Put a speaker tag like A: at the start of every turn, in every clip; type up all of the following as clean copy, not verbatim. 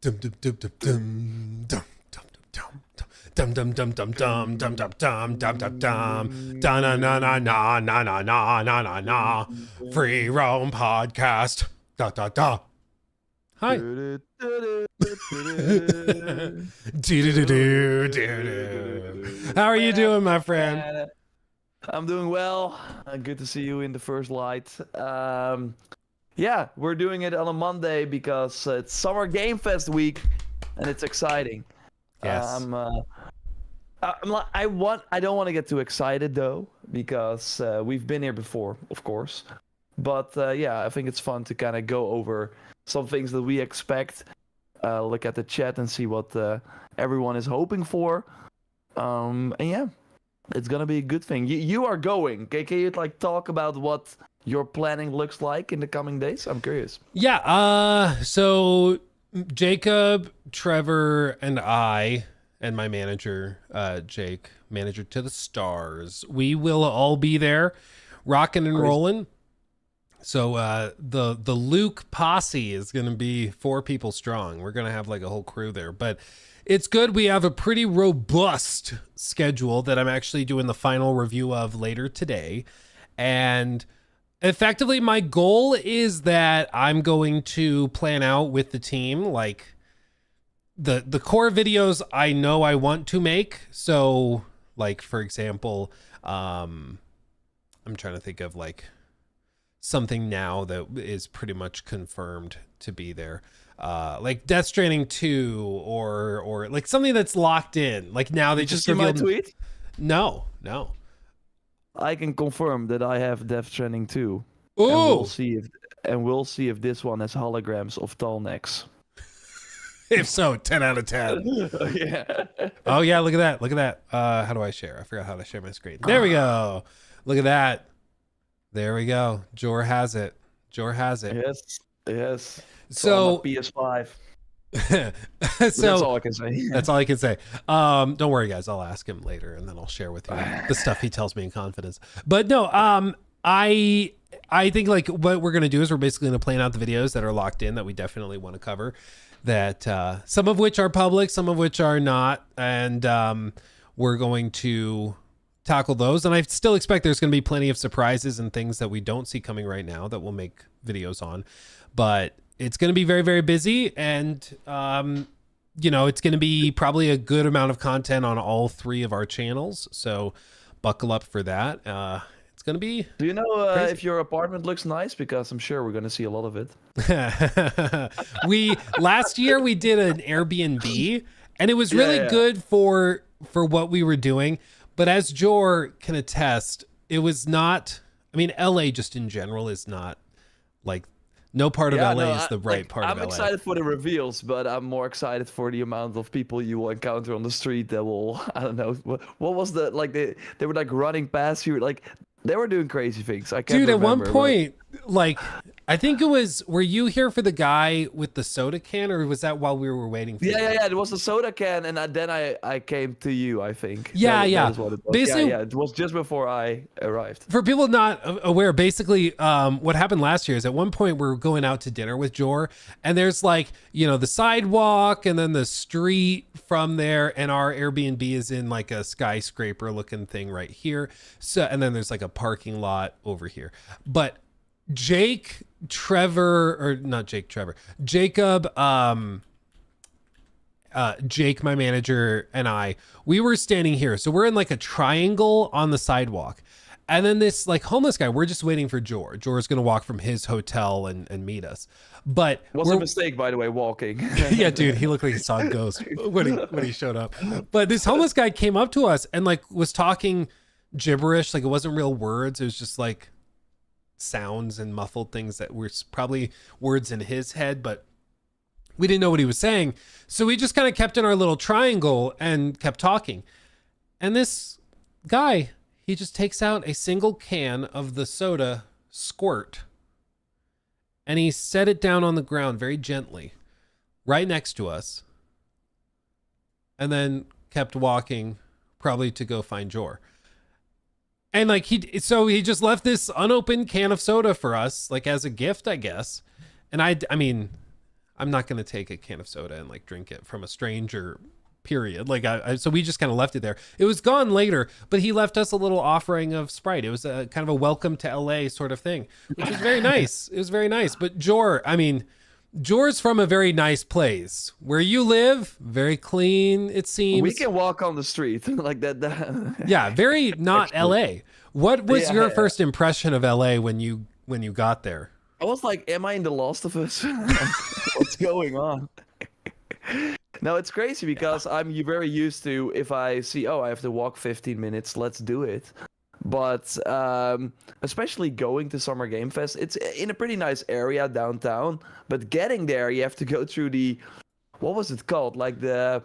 A: Dum dum dum dum dum dum dum dum dum dum dum dum dum dum dum dum dum dum da na na na na na na na na na na free roam podcast da da da. Hi. How are you doing, my friend?
B: I'm doing well. Good to see you in the first light. Yeah, we're doing it on a Monday because it's Summer Game Fest week, and it's exciting.
A: Yes.
B: I don't want to get too excited though, because we've been here before, of course. But yeah, I think it's fun to kind of go over some things that we expect. Look at the chat and see what everyone is hoping for. And yeah, it's gonna be a good thing. You are going. Can you like talk about what your planning looks like in the coming days? I'm curious.
A: Yeah. So Jacob, Trevor, and I, and my manager, Jake, manager to the stars, we will all be there, rocking and rolling. So the Luke posse is going to be 4 people strong. We're going to have like a whole crew there, but it's good. We have a pretty robust schedule that I'm actually doing the final review of later today. And effectively, my goal is that I'm going to plan out with the team, like the core videos I know I want to make. So like, for example, I'm trying to think of like something now that is pretty much confirmed to be there. Like Death Stranding 2 or like something that's locked in. Like now they just
B: see my
A: revealed.
B: tweet?
A: No.
B: I can confirm that I have Death Stranding 2.
A: Ooh.
B: And we'll see if this one has holograms of tall necks.
A: If so, 10 out of 10.
B: Yeah.
A: Oh yeah, look at that. How do I share? I forgot how to share my screen. There we go. Look at that. There we go. Jor has it.
B: Yes.
A: So
B: PS5.
A: so
B: That's all I can say.
A: That's all I can say. Don't worry, guys. I'll ask him later, and then I'll share with you the stuff he tells me in confidence. But no, I think like what we're gonna do is we're basically gonna plan out the videos that are locked in that we definitely want to cover. That some of which are public, some of which are not, and we're going to tackle those. And I still expect there's going to be plenty of surprises and things that we don't see coming right now that we'll make videos on. But it's going to be very, very busy, and it's going to be probably a good amount of content on all 3 of our channels. So buckle up for that. It's going to be.
B: Do you know if your apartment looks nice? Because I'm sure we're going to see a lot of it.
A: Last year we did an Airbnb, and it was really good for what we were doing. But as Jor can attest, it was not. I mean, LA just in general is not like. No part of LA is the right part of LA.
B: I'm excited for the reveals, but I'm more excited for the amount of people you will encounter on the street that will, I don't know, what was the, like, they were like running past you, like, they were doing crazy things. I can't remember.
A: At one point, like, I think it was, were you here for the guy with the soda can, or was that while we were waiting for you?
B: Yeah. It was the soda can, and then I came to you, I think.
A: Yeah.
B: That is what it was.
A: Basically,
B: yeah, it was just before I arrived.
A: For people not aware, basically, what happened last year is at one point we're going out to dinner with Jor, and there's like, the sidewalk and then the street from there, and our Airbnb is in like a skyscraper looking thing right here. So, and then there's like a parking lot over here. But Jacob, Jake, my manager, and we were standing here. So we're in like a triangle on the sidewalk. And then this like homeless guy, we're just waiting for Jor. Jor's going to walk from his hotel and meet us. But
B: was a mistake, by the way, walking.
A: Yeah, dude, he looked like he saw a ghost when he showed up. But this homeless guy came up to us and like was talking gibberish. Like it wasn't real words. It was just like sounds and muffled things that were probably words in his head, but we didn't know what he was saying. So we just kind of kept in our little triangle and kept talking. And this guy, he just takes out a single can of the soda Squirt, and he set it down on the ground very gently right next to us, and then kept walking, probably to go find Jor. And like he just left this unopened can of soda for us, like as a gift, I guess. And I mean, I'm not going to take a can of soda and like drink it from a stranger, period. Like so we just kind of left it there. It was gone later, but he left us a little offering of Sprite. It was a kind of a welcome to LA sort of thing, which was very nice. It was very nice. But Jor's from a very nice place. Where you live, very clean, it seems.
B: We can walk on the street like that.
A: Yeah, very not LA. What was your first impression of LA when you got there?
B: I was like, am I in The Last of Us? What's going on? No, it's crazy because I'm very used to, if I see, I have to walk 15 minutes, let's do it. But especially going to Summer Game Fest, it's in a pretty nice area downtown. But getting there, you have to go through what was it called? Like the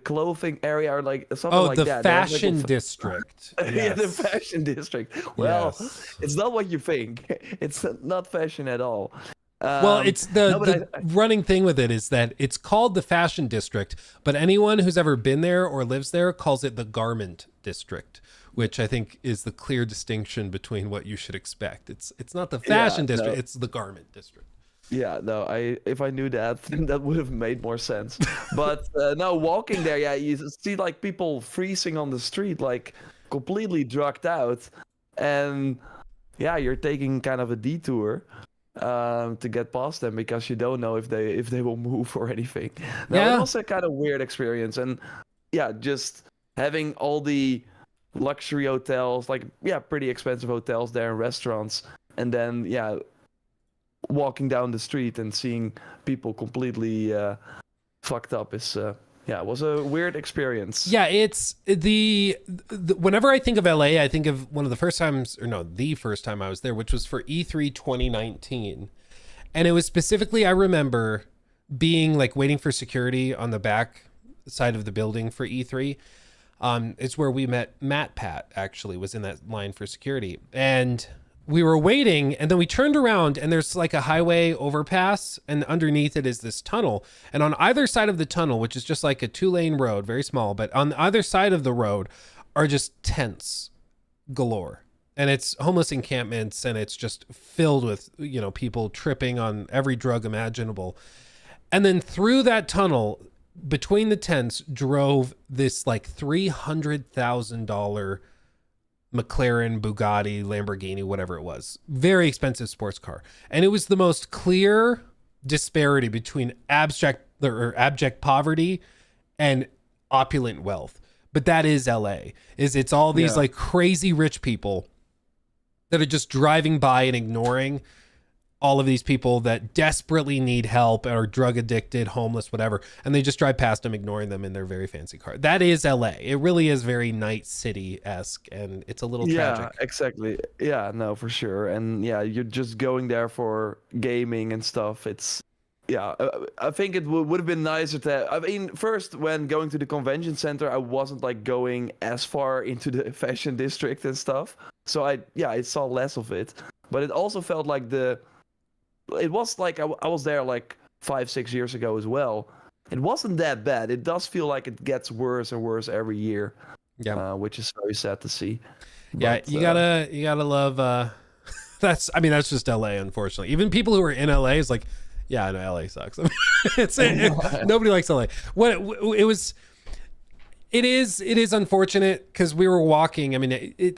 B: clothing area or like something like that.
A: Oh, the fashion district.
B: Yes. Yeah, the fashion district. Well,
A: yes.
B: It's not what you think. It's not fashion at all.
A: Well, it's the running thing with it is that it's called the fashion district, but anyone who's ever been there or lives there calls it the garment district, which I think is the clear distinction between what you should expect. It's not the fashion district, it's the garment district.
B: Yeah, no, if I knew that, that would have made more sense. But no, walking there, you see like people freezing on the street, like completely drugged out. And yeah, you're taking kind of a detour to get past them because you don't know if they will move or anything. It was a kind of weird experience. And yeah, just having all the luxury hotels, like pretty expensive hotels there and restaurants, and then walking down the street and seeing people completely fucked up is it was a weird experience.
A: Yeah, it's the whenever I think of LA, I think of one of the first times, or no, the first time I was there, which was for E3 2019. And it was specifically, I remember being like waiting for security on the back side of the building for E3. It's where we met Matt Pat, actually, was in that line for security. And we were waiting, and then we turned around, and there's like a highway overpass, and underneath it is this tunnel. And on either side of the tunnel, which is just like a 2-lane road, very small, but on either side of the road are just tents galore. And it's homeless encampments, and it's just filled with, people tripping on every drug imaginable. And then through that tunnel, between the tents, drove this like $300,000 McLaren, Bugatti, Lamborghini, whatever it was. Very expensive sports car. And it was the most clear disparity between abject poverty and opulent wealth. But that is LA. It's all these like crazy rich people that are just driving by and ignoring all of these people that desperately need help or drug addicted, homeless, whatever. And they just drive past them, ignoring them in their very fancy car. That is LA. It really is very night city-esque, and it's a little tragic.
B: Yeah, exactly. Yeah, no, for sure. And yeah, you're just going there for gaming and stuff. It's, I think it would have been nicer to, first, when going to the convention center, I wasn't like going as far into the fashion district and stuff. So I saw less of it. But it also felt like it was like I was there like 5-6 years ago as well. It wasn't that bad. It does feel like it gets worse and worse every year. Yeah, which is very sad to see.
A: Yeah, but, you gotta love. That's just LA, unfortunately. Even people who are in LA is like, yeah, I know LA sucks. Nobody likes LA. It is unfortunate because we were walking.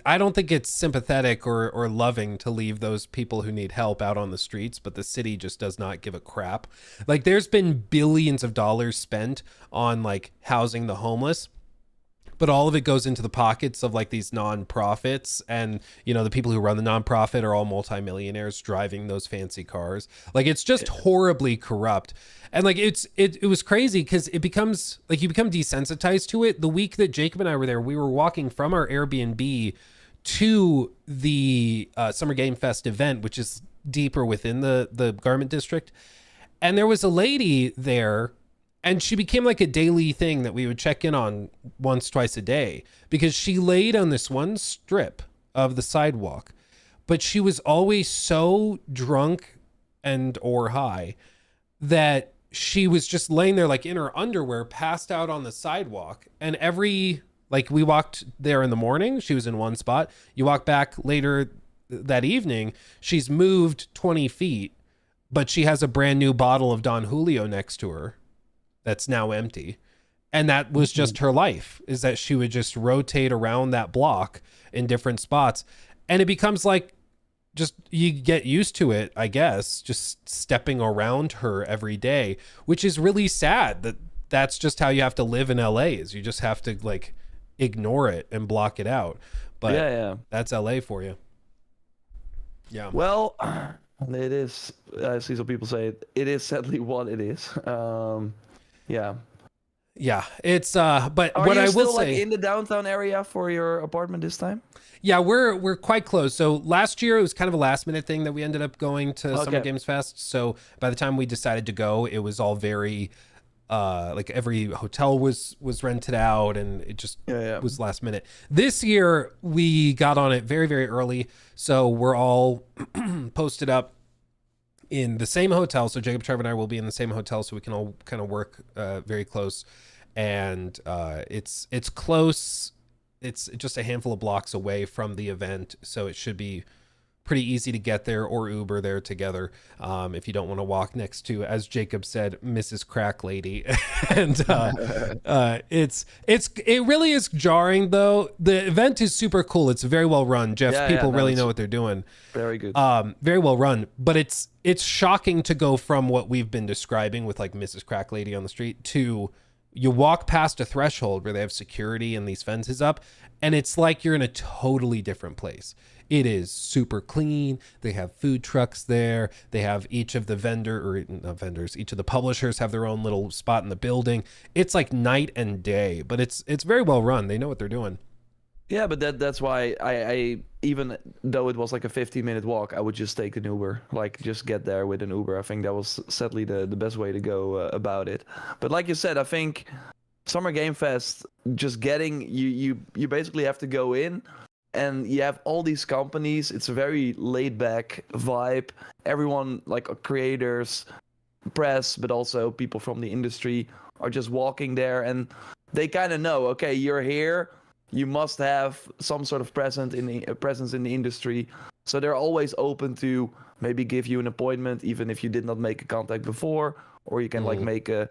A: I don't think it's sympathetic or loving to leave those people who need help out on the streets, but the city just does not give a crap. Like, there's been billions of dollars spent on like housing the homeless, but all of it goes into the pockets of like these nonprofits, and the people who run the nonprofit are all multimillionaires driving those fancy cars. Like, it's just horribly corrupt. And like it was crazy because it becomes like you become desensitized to it. The week that Jacob and I were there, we were walking from our Airbnb to the Summer Game Fest event, which is deeper within the garment district. And there was a lady there, and she became like a daily thing that we would check in on once, twice a day, because she laid on this one strip of the sidewalk, but she was always so drunk and or high that she was just laying there like in her underwear, passed out on the sidewalk. And we walked there in the morning, she was in one spot. You walk back later that evening, she's moved 20 feet, but she has a brand new bottle of Don Julio next to her that's now empty. And that was just her life, is that she would just rotate around that block in different spots. And it becomes like, just you get used to it, I guess, just stepping around her every day, which is really sad that that's just how you have to live in LA, is you just have to like ignore it and block it out. But that's LA for you. Yeah.
B: Well, it is. I see some people say it is sadly what it is. Yeah.
A: Yeah, it's but
B: Are
A: what
B: you
A: I
B: still
A: will
B: like
A: say
B: in the downtown area for your apartment this time?
A: Yeah, we're quite close. So last year it was kind of a last minute thing that we ended up going to Summer Games Fest. So by the time we decided to go, it was all very like every hotel was rented out, and it just was last minute. This year we got on it very, very early. So we're all posted up in the same hotel. So Jacob, Trevor, and I will be in the same hotel, so we can all kind of work very close. And it's close. It's just a handful of blocks away from the event, so it should be pretty easy to get there, or Uber there together if you don't want to walk next to, as Jacob said, Mrs. Crack Lady. And it really is jarring, though. The event is super cool. It's very well run. Jeff, people really know what they're doing.
B: Very good.
A: Very well run. But it's shocking to go from what we've been describing with like Mrs. Crack Lady on the street to you walk past a threshold where they have security and these fences up, and it's like you're in a totally different place. It is super clean. They have food trucks there. They have each of the each of the publishers have their own little spot in the building. It's like night and day, but it's very well run. They know what they're doing.
B: Yeah, but that's why I even though it was like a 15-minute walk, I would just take an Uber, like just get there with an Uber. I think that was sadly the best way to go about it. But like you said, I think Summer Game Fest, just getting you basically have to go in, and you have all these companies. It's a very laid back vibe. Everyone, like creators, press, but also people from the industry, are just walking there, and they kind of know, okay, you're here. You must have some sort of presence in the industry, so they're always open to maybe give you an appointment, even if you did not make a contact before, or you can like make a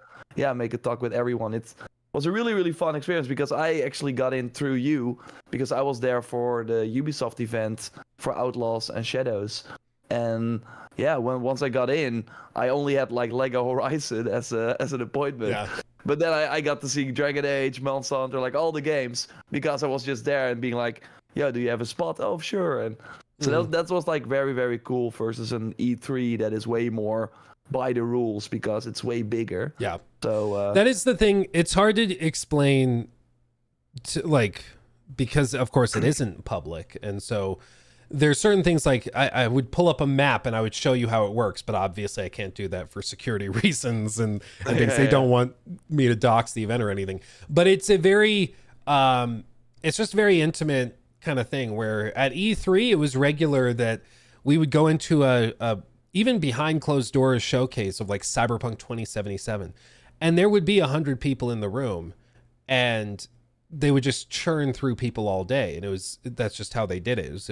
B: talk with everyone. It was a really, really fun experience, because I actually got in through you, because I was there for the Ubisoft event for Outlaws and Shadows, and once I got in, I only had like Lego Horizon as an appointment. Yeah. But then I got to see Dragon Age, Monster Hunter, like all the games, because I was just there and being like, "Yeah, do you have a spot?" "Oh, sure." And so that was like very, very cool, versus an E3 that is way more by the rules because it's way bigger. Yeah. So
A: that is the thing. It's hard to explain, because of course it isn't public, and so there's certain things like I would pull up a map and I would show you how it works, but obviously I can't do that for security reasons and things. They don't want me to dox the event or anything. But it's a very, it's just very intimate kind of thing, where at E3 it was regular that we would go into a even behind closed doors showcase of like Cyberpunk 2077, and there would be 100 people in the room, and they would just churn through people all day, and that's just how they did it.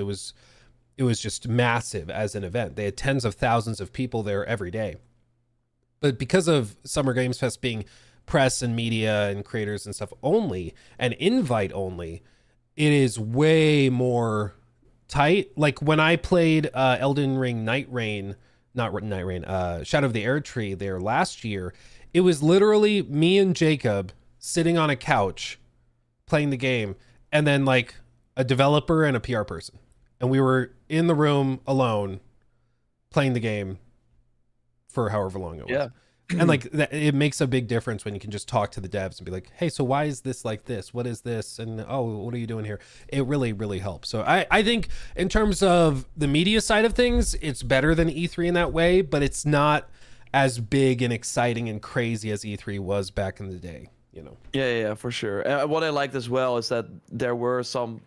A: It was just massive as an event. They had tens of thousands of people there every day. But because of Summer Games Fest being press and media and creators and stuff only, and invite only, it is way more tight. Like when I played Elden Ring Shadow of the Air Tree there last year, it was literally me and Jacob sitting on a couch playing the game, and then like a developer and a PR person, and we were in the room alone playing the game for however long it was. Yeah. And like it makes a big difference when you can just talk to the devs and be like, "Hey, so why is this like this? What is this? And oh, what are you doing here?" It really, really helps. So I think in terms of the media side of things, it's better than E3 in that way, but it's not as big and exciting and crazy as E3 was back in the day.
B: Yeah, for sure. And what I liked as well is that there were some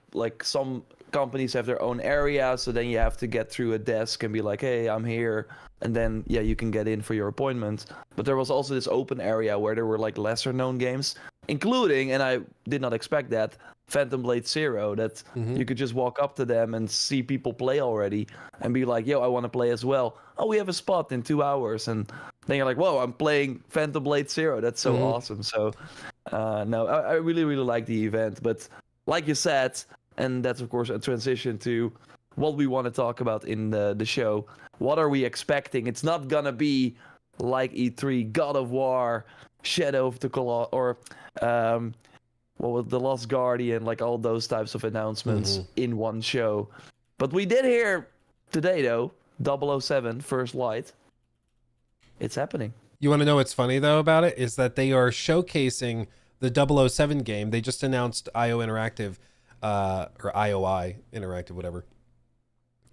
B: companies have their own area, so then you have to get through a desk and be like, "Hey, I'm here. and then you can get in for your appointment. But there was also this open area where there were like lesser known games, including, and I did not expect that, Phantom Blade Zero, that you could just walk up to them and see people play already and be like, yo, I want to play as well. Oh, we have a spot in 2 hours. And then you're like, whoa, I'm playing Phantom Blade Zero. That's so awesome. So no, I really, really like the event. But like you said, and that's of course a transition to what we want to talk about in the show. What are we expecting? It's not gonna be like E3, God of War, Shadow of the Colossus, or what was The Last Guardian, like all those types of announcements in one show. But we did hear today, though, 007 First Light. It's happening.
A: You want to know what's funny, though, about it? Is that they are showcasing the 007 game. They just announced IO Interactive, or IOI Interactive, whatever.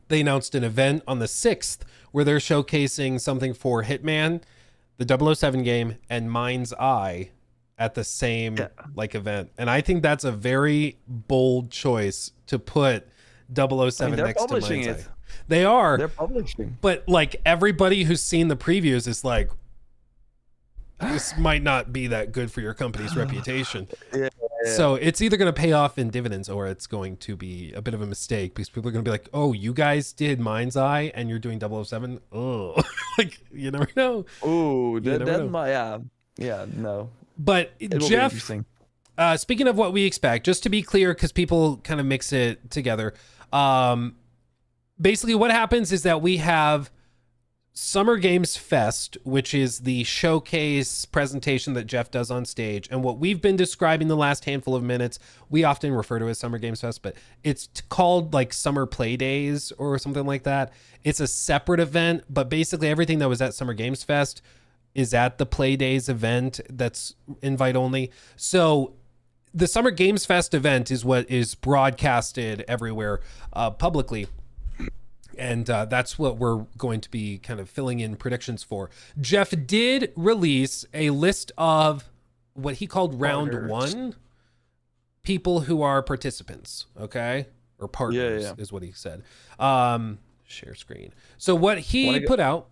A: They announced an event on the 6th where they're showcasing something for Hitman, the 007 game, and Mind's Eye at the same like event. And I think that's a very bold choice to put 007 next to Mind's Eye. They are.
B: They're publishing.
A: But like everybody who's seen the previews is like, this might not be that good for your company's reputation. Yeah. So it's either going to pay off in dividends or it's going to be a bit of a mistake because people are going to be like, oh, you guys did Mind's Eye and you're doing 007. Oh, like you never know.
B: Oh, that might, no.
A: But Jeff, speaking of what we expect, just to be clear, because people kind of mix it together. Basically what happens is that we have Summer Games Fest, which is the showcase presentation that Jeff does on stage. And what we've been describing the last handful of minutes, we often refer to as Summer Games Fest, but it's called like Summer Play Days or something like that. It's a separate event, but basically everything that was at Summer Games Fest is at the Play Days event that's invite only. So the Summer Games Fest event is what is broadcasted everywhere publicly. And that's what we're going to be kind of filling in predictions for. Jeff did release a list of what he called round one people who are participants, okay? Or partners is what he said. Share screen. So what he put out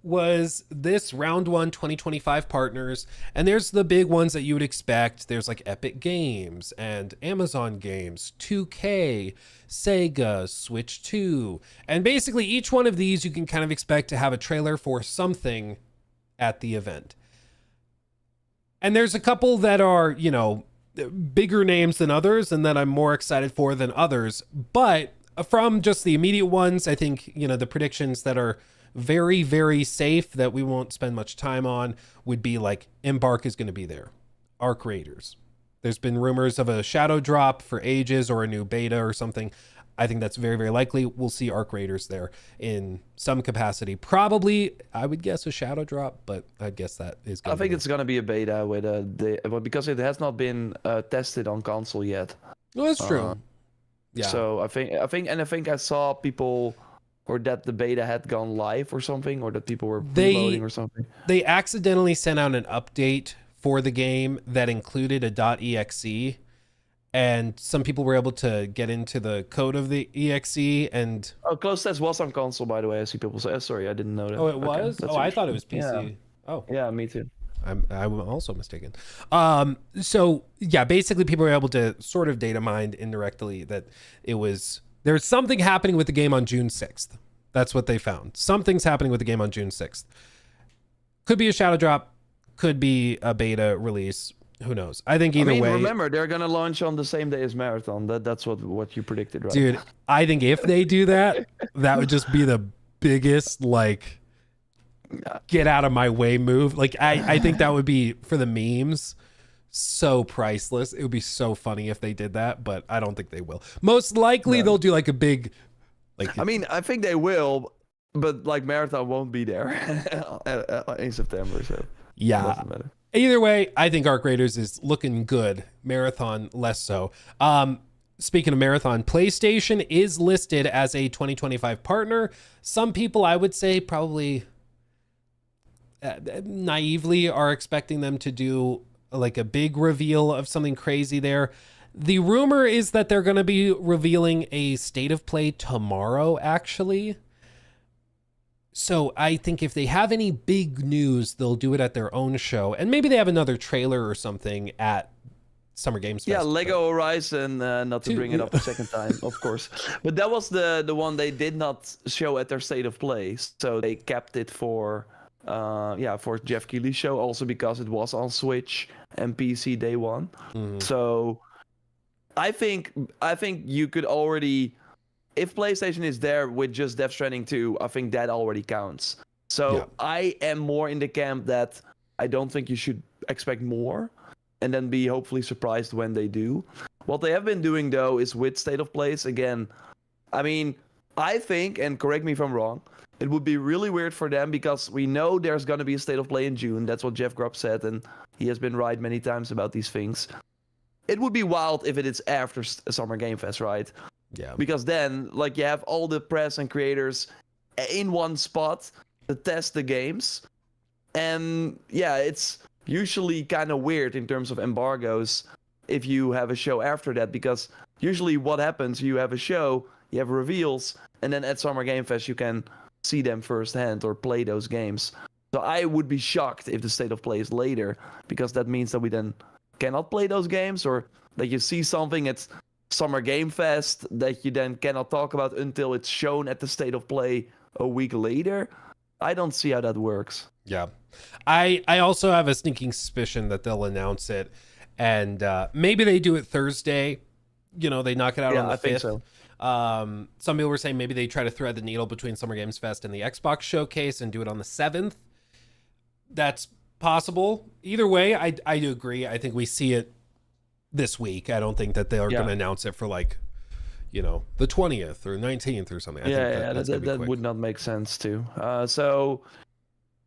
A: was this round one 2025 partners, and there's the big ones that you would expect. There's like Epic Games and Amazon Games, 2K, Sega, Switch 2, and basically each one of these you can kind of expect to have a trailer for something at the event. And there's a couple that are, you know, bigger names than others and that I'm more excited for than others, but from just the immediate ones, I think, you know, the predictions that are very, very safe that we won't spend much time on would be like Embark is going to be there. Arc Raiders. There's been rumors of a shadow drop for ages or a new beta or something. I think that's very, very likely. We'll see Arc Raiders there in some capacity. Probably, I would guess a shadow drop, but I'd guess that is going to be.
B: I think it's going to be a beta with because it has not been tested on console yet.
A: Well, that's true.
B: Yeah. So I think I saw people, or that the beta had gone live or something, or that people were voting or something.
A: They accidentally sent out an update for the game that included a .exe, and some people were able to get into the code of the exe. And
B: closed test was on console, by the way. I see people say, sorry, I didn't know that.
A: Oh, it was? Oh, I thought it was PC.
B: Yeah.
A: Oh,
B: yeah, me too.
A: I'm also mistaken. So yeah, basically people were able to sort of data mine indirectly that there's something happening with the game on June 6th. That's what they found. Something's happening with the game on June 6th. Could be a shadow drop, could be a beta release. Who knows? I think either way.
B: Remember, they're gonna launch on the same day as Marathon. That's what you predicted, right?
A: Dude, I think if they do that, that would just be the biggest like get out of my way move. Like I think that would be, for the memes, so priceless. It would be so funny if they did that, but I don't think they will. Most likely they'll do like a big
B: I mean, I think they will, but like Marathon won't be there in September, so
A: yeah.
B: It doesn't matter.
A: Either way, I think Arc Raiders is looking good. Marathon less so. Speaking of Marathon, PlayStation is listed as a 2025 partner. Some people, I would say, probably naively are expecting them to do like a big reveal of something crazy there. The rumor is that they're going to be revealing a state of play tomorrow, actually. So I think if they have any big news, they'll do it at their own show, and maybe they have another trailer or something at Summer Games Fest.
B: Yeah, Lego Horizon, not to bring it up a second time, of course. But that was the one they did not show at their State of Play. So they kept it for Jeff Keighley's show, also because it was on Switch and PC day one. So I think you could already, if PlayStation is there with just Death Stranding 2, I think that already counts. So I am more in the camp that I don't think you should expect more, and then be hopefully surprised when they do. What they have been doing, though, is with State of Plays, again, I mean, I think, and correct me if I'm wrong, it would be really weird for them because we know there's going to be a State of Play in June. That's what Jeff Grubb said, and he has been right many times about these things. It would be wild if it is after Summer Game Fest, right?
A: Yeah.
B: Because then, like, you have all the press and creators in one spot to test the games. And, yeah, it's usually kind of weird in terms of embargoes if you have a show after that, because usually what happens, you have a show, you have reveals, and then at Summer Game Fest you can see them firsthand or play those games. So I would be shocked if the State of Play is later, because that means that we then cannot play those games, or that you see something at Summer Game Fest that you then cannot talk about until it's shown at the State of Play a week later. I don't see how that works.
A: Yeah. I also have a sneaking suspicion that they'll announce it, and maybe they do it Thursday. You know, they knock it out on the 5th.
B: Think so.
A: Some people were saying maybe they try to thread the needle between Summer Games Fest and the Xbox Showcase and do it on the 7th. That's possible. Either way, I do agree. I think we see it this week. I don't think that they are going to announce it for, like, you know, the 20th or 19th or something. I think
B: that would not make sense too.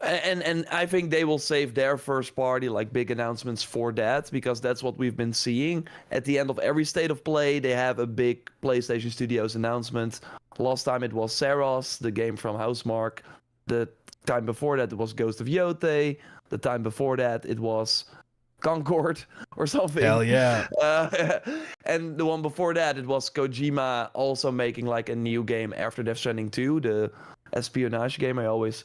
B: And I think they will save their first party, like, big announcements for that, because that's what we've been seeing. At the end of every State of Play, they have a big PlayStation Studios announcement. Last time it was Saros, the game from Housemarque. The time before that, it was Ghost of Yotei. The time before that, it was Concord or something.
A: Hell yeah.
B: And the one before that, it was Kojima also making, like, a new game after Death Stranding 2, the espionage game. I always...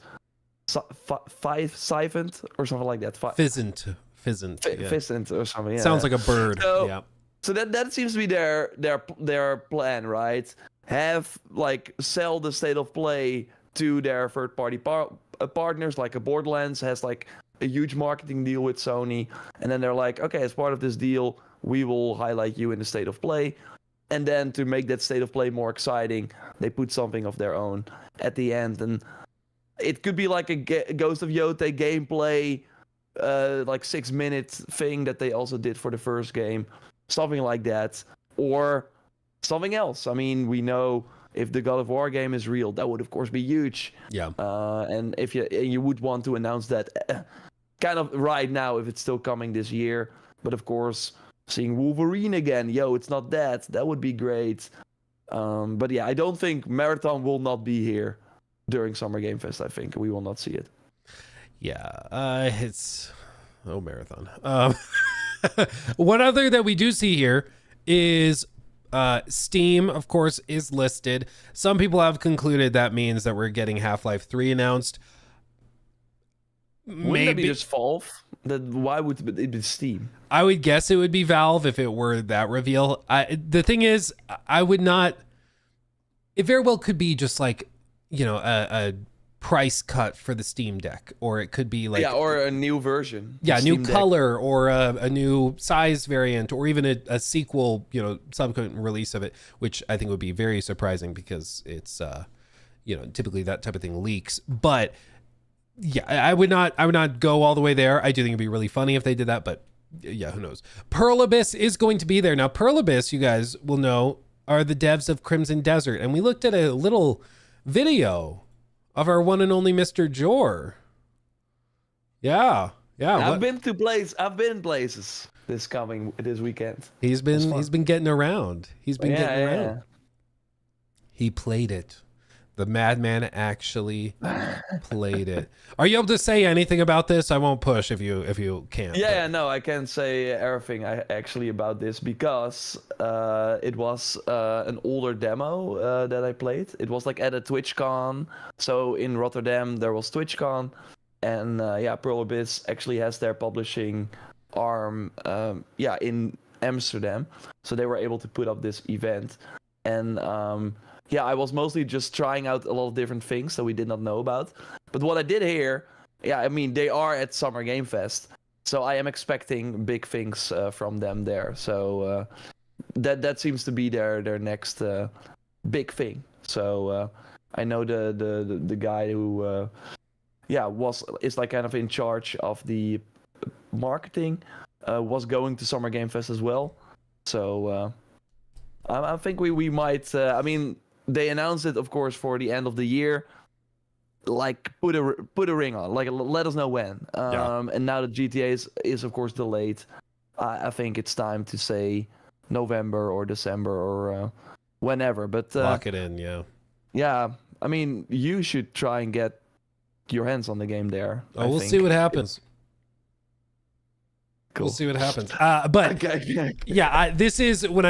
B: Siphant or something like that.
A: Fizzant.
B: Fizzant or something. Yeah.
A: Sounds like a bird.
B: So that seems to be their plan, right? Have, like, sell the State of Play to their third party partners, like a Borderlands has, like, a huge marketing deal with Sony, and then they're like, okay, as part of this deal, we will highlight you in the State of Play. And then to make that State of Play more exciting, they put something of their own at the end. And it could be like a Ghost of Yotei gameplay, like 6-minute thing that they also did for the first game, something like that, or something else. I mean, we know if the God of War game is real, that would of course be huge.
A: Yeah.
B: And if you would want to announce that kind of right now, if it's still coming this year, but of course seeing Wolverine again, it's not that would be great. But yeah, I don't think Marathon will not be here during Summer Game Fest. I think we will not see it.
A: Yeah, it's Marathon. One other that we do see here is Steam, of course, is listed. Some people have concluded that means that we're getting Half-Life 3 announced.
B: Wouldn't it be just Valve? Why would it be Steam?
A: I would guess it would be Valve if it were that reveal. The thing is, I would not... It very well could be just like, you know, a price cut for the Steam Deck, or it could be like
B: or a new version,
A: a new color, or a new size variant, or even a sequel, you know, subsequent release of it, which I think would be very surprising because it's you know, typically that type of thing leaks. But yeah, I would not go all the way there. I do think it'd be really funny if they did that, but yeah, who knows. Pearl Abyss is going to be there. Now Pearl Abyss, you guys will know, are the devs of Crimson Desert, and we looked at a little video of our one and only Mr. Jor. Yeah.
B: I've been places this weekend.
A: He's been getting around. He's been getting around.
B: Yeah.
A: He played it. The madman actually played it. Are you able to say anything about this? I won't push if you can't.
B: Yeah, no, I can't say everything actually about this because it was an older demo that I played. It was like at a TwitchCon. So in Rotterdam there was TwitchCon, and Pearl Abyss actually has their publishing arm in Amsterdam. So they were able to put up this event, and I was mostly just trying out a lot of different things that we did not know about. But what I did hear, I mean, they are at Summer Game Fest, so I am expecting big things from them there. So that seems to be their next big thing. So I know the guy who is like kind of in charge of the marketing was going to Summer Game Fest as well. So I think we might. I mean, they announced it, of course, for the end of the year. Like put a ring on. Like let us know when. And now that GTA is of course delayed, I think it's time to say November or December or whenever. But
A: lock it in, yeah.
B: Yeah, I mean, you should try and get your hands on the game there.
A: We'll see what happens.
B: Cool.
A: We'll see what happens. But
B: okay.
A: This is when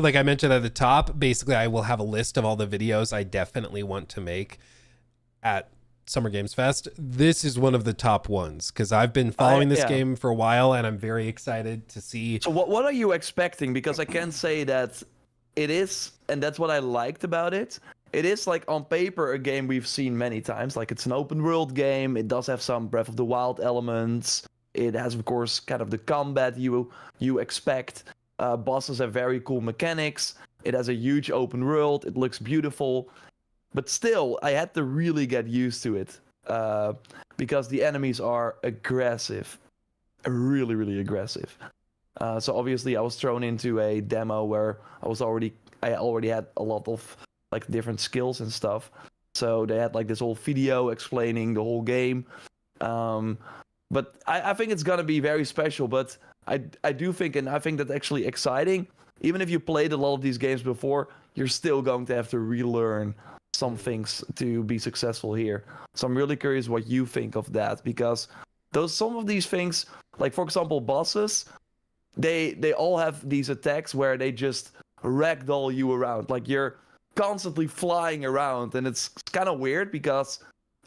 A: like I mentioned at the top, basically I will have a list of all the videos I definitely want to make at Summer Games Fest. This is one of the top ones because I've been following this game for a while and I'm very excited to see.
B: So what are you expecting? Because I can say that it is, and that's what I liked about it. It is like on paper a game we've seen many times. Like it's an open world game. It does have some Breath of the Wild elements. It has, of course, kind of the combat you expect. Bosses have very cool mechanics. It has a huge open world. It looks beautiful. But still, I had to really get used to it. Because the enemies are aggressive. Really, really aggressive. So obviously, I was thrown into a demo where I already had a lot of like different skills and stuff. So they had like this whole video explaining the whole game. But I think it's gonna be very special. But I do think, and I think that's actually exciting. Even if you played a lot of these games before, you're still going to have to relearn some things to be successful here. So I'm really curious what you think of that, because some of these things, like for example, bosses, they all have these attacks where they just ragdoll you around. Like you're constantly flying around, and it's kind of weird because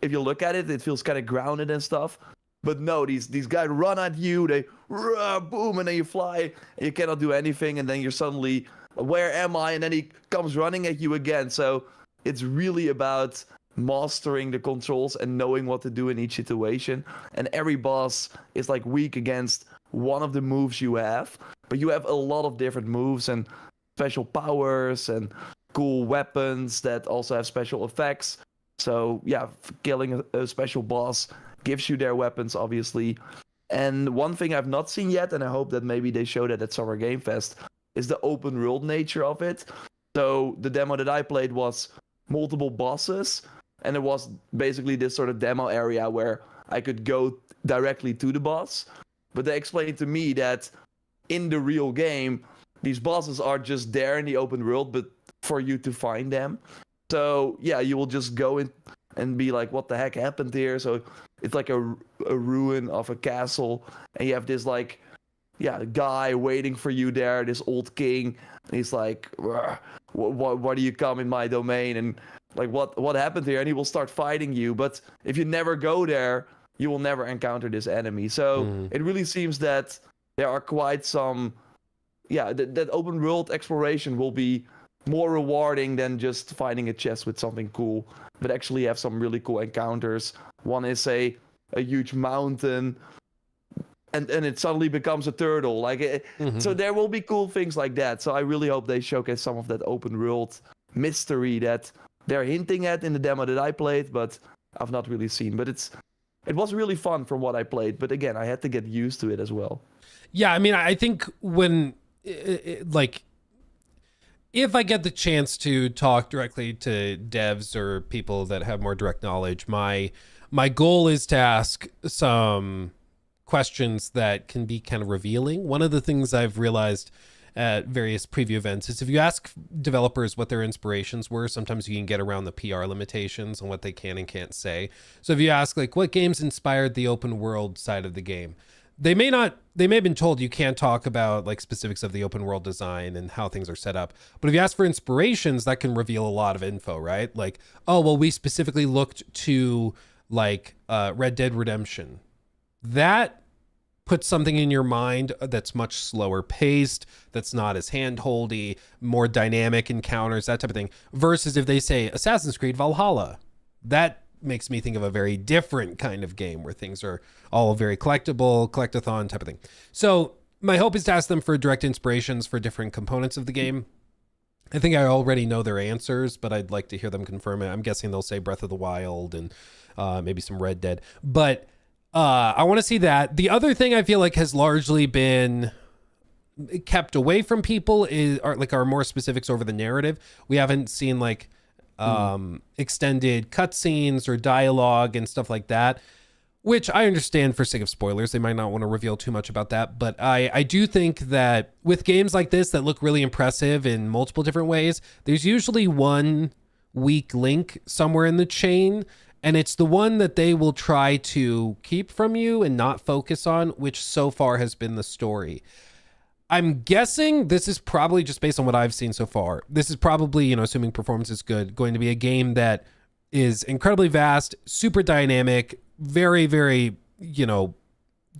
B: if you look at it, it feels kind of grounded and stuff. But no, these guys run at you, they boom, and then you fly, and you cannot do anything, and then you're suddenly, where am I? And then he comes running at you again. So it's really about mastering the controls and knowing what to do in each situation. And every boss is like weak against one of the moves you have, but you have a lot of different moves and special powers and cool weapons that also have special effects. So yeah, killing a special boss gives you their weapons, obviously. And one thing I've not seen yet, and I hope that maybe they show that at Summer Game Fest, is the open world nature of it. So the demo that I played was multiple bosses, and it was basically this sort of demo area where I could go directly to the boss. But they explained to me that in the real game, these bosses are just there in the open world, but for you to find them. So yeah, you will just go in and be like, what the heck happened here? So it's like a ruin of a castle, and you have this like, guy waiting for you there, this old king, and he's like, why do you come in my domain? And like, what happened here? And he will start fighting you. But if you never go there, you will never encounter this enemy. So it really seems that there are quite some, that open world exploration will be more rewarding than just finding a chest with something cool, but actually have some really cool encounters. One is a huge mountain, and it suddenly becomes a turtle. Like so there will be cool things like that. So I really hope they showcase some of that open world mystery that they're hinting at in the demo that I played, but I've not really seen. But it was really fun from what I played. But again, I had to get used to it as well.
A: Yeah, I mean, I think when like, if I get the chance to talk directly to devs or people that have more direct knowledge, my goal is to ask some questions that can be kind of revealing. One of the things I've realized at various preview events is if you ask developers what their inspirations were, sometimes you can get around the PR limitations on what they can and can't say. So if you ask like what games inspired the open world side of the game, they may have been told you can't talk about like specifics of the open world design and how things are set up. But if you ask for inspirations, that can reveal a lot of info, right? Like, oh, well, we specifically looked to like Red Dead Redemption. That put something in your mind that's much slower paced, that's not as handholdy, more dynamic encounters, that type of thing. Versus if they say Assassin's Creed Valhalla, that makes me think of a very different kind of game where things are all very collectible, collectathon type of thing. So my hope is to ask them for direct inspirations for different components of the game. I think I already know their answers, but I'd like to hear them confirm it. I'm guessing they'll say Breath of the Wild and maybe some Red Dead, but I want to see that. The other thing I feel like has largely been kept away from people are more specifics over the narrative. We haven't seen like extended cutscenes or dialogue and stuff like that, which I understand for sake of spoilers. They might not want to reveal too much about that, but I do think that with games like this that look really impressive in multiple different ways, there's usually one weak link somewhere in the chain. And it's the one that they will try to keep from you and not focus on, which so far has been the story. I'm guessing this is probably just based on what I've seen so far. This is probably, assuming performance is good, going to be a game that is incredibly vast, super dynamic, very, very,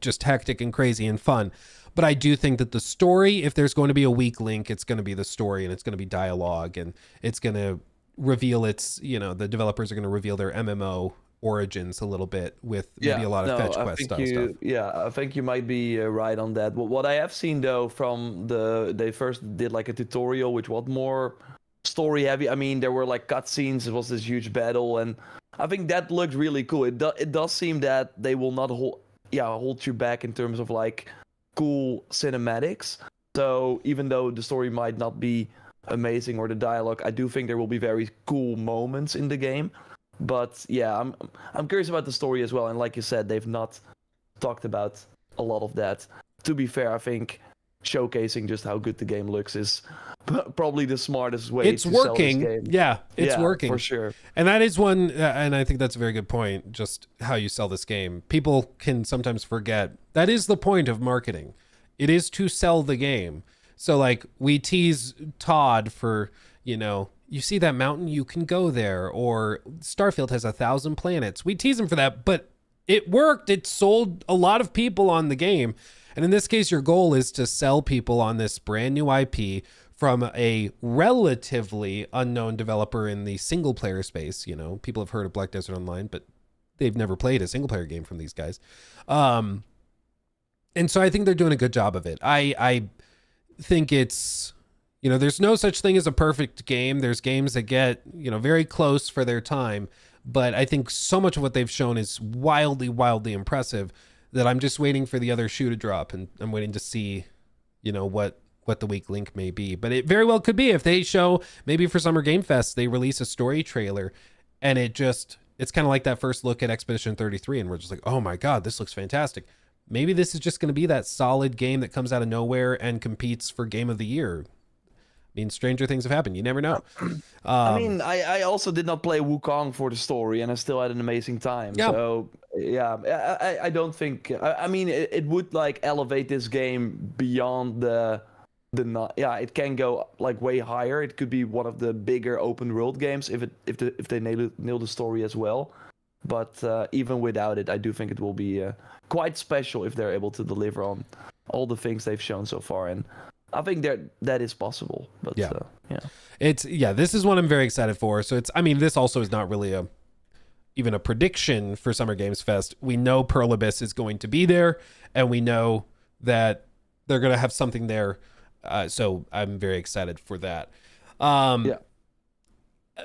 A: just hectic and crazy and fun. But I do think that the story, if there's going to be a weak link, it's going to be the story and it's going to be dialogue and it's going to reveal the developers are going to reveal their MMO origins a little bit with maybe a lot of fetch quest style stuff.
B: Yeah, I think you might be right on that. What I have seen though from they first did like a tutorial which was more story heavy. I mean, there were like cutscenes. It was this huge battle, and I think that looked really cool. It does seem that they will not hold you back in terms of like cool cinematics. So even though the story might not be amazing or the dialogue, I do think there will be very cool moments in the game. But yeah, I'm curious about the story as well, and like you said, they've not talked about a lot of that. To be fair, I think showcasing just how good the game looks is probably the smartest way
A: it's
B: to
A: working.
B: sell this game.
A: Yeah, it's working
B: for sure.
A: And that is one, and I think that's a very good point, just how you sell this game. People can sometimes forget that is the point of marketing. It is to sell the game. So like we tease Todd for, you see that mountain, you can go there, or Starfield has 1,000 planets. We tease him for that, but it worked. It sold a lot of people on the game. And in this case, your goal is to sell people on this brand new IP from a relatively unknown developer in the single player space. People have heard of Black Desert Online, but they've never played a single player game from these guys. And so I think they're doing a good job of it. I think it's, there's no such thing as a perfect game. There's games that get, very close for their time. But I think so much of what they've shown is wildly, wildly impressive that I'm just waiting for the other shoe to drop. And I'm waiting to see, what the weak link may be. But it very well could be if they show, maybe for Summer Game Fest, they release a story trailer and it's kind of like that first look at Expedition 33. And we're just like, oh my God, this looks fantastic. Maybe this is just going to be that solid game that comes out of nowhere and competes for Game of the Year. I mean, stranger things have happened. You never know.
B: I also did not play Wukong for the story, and I still had an amazing time.
A: Yeah.
B: So, yeah, I don't think... I mean, it would, like, elevate this game beyond it can go, like, way higher. It could be one of the bigger open-world games if they nail the story as well. But even without it, I do think it will be quite special if they're able to deliver on all the things they've shown so far. And I think that is possible. But
A: this is one I'm very excited for. So this also is not really even a prediction for Summer Games Fest. We know Pearl Abyss is going to be there, and we know that they're going to have something there. So I'm very excited for that.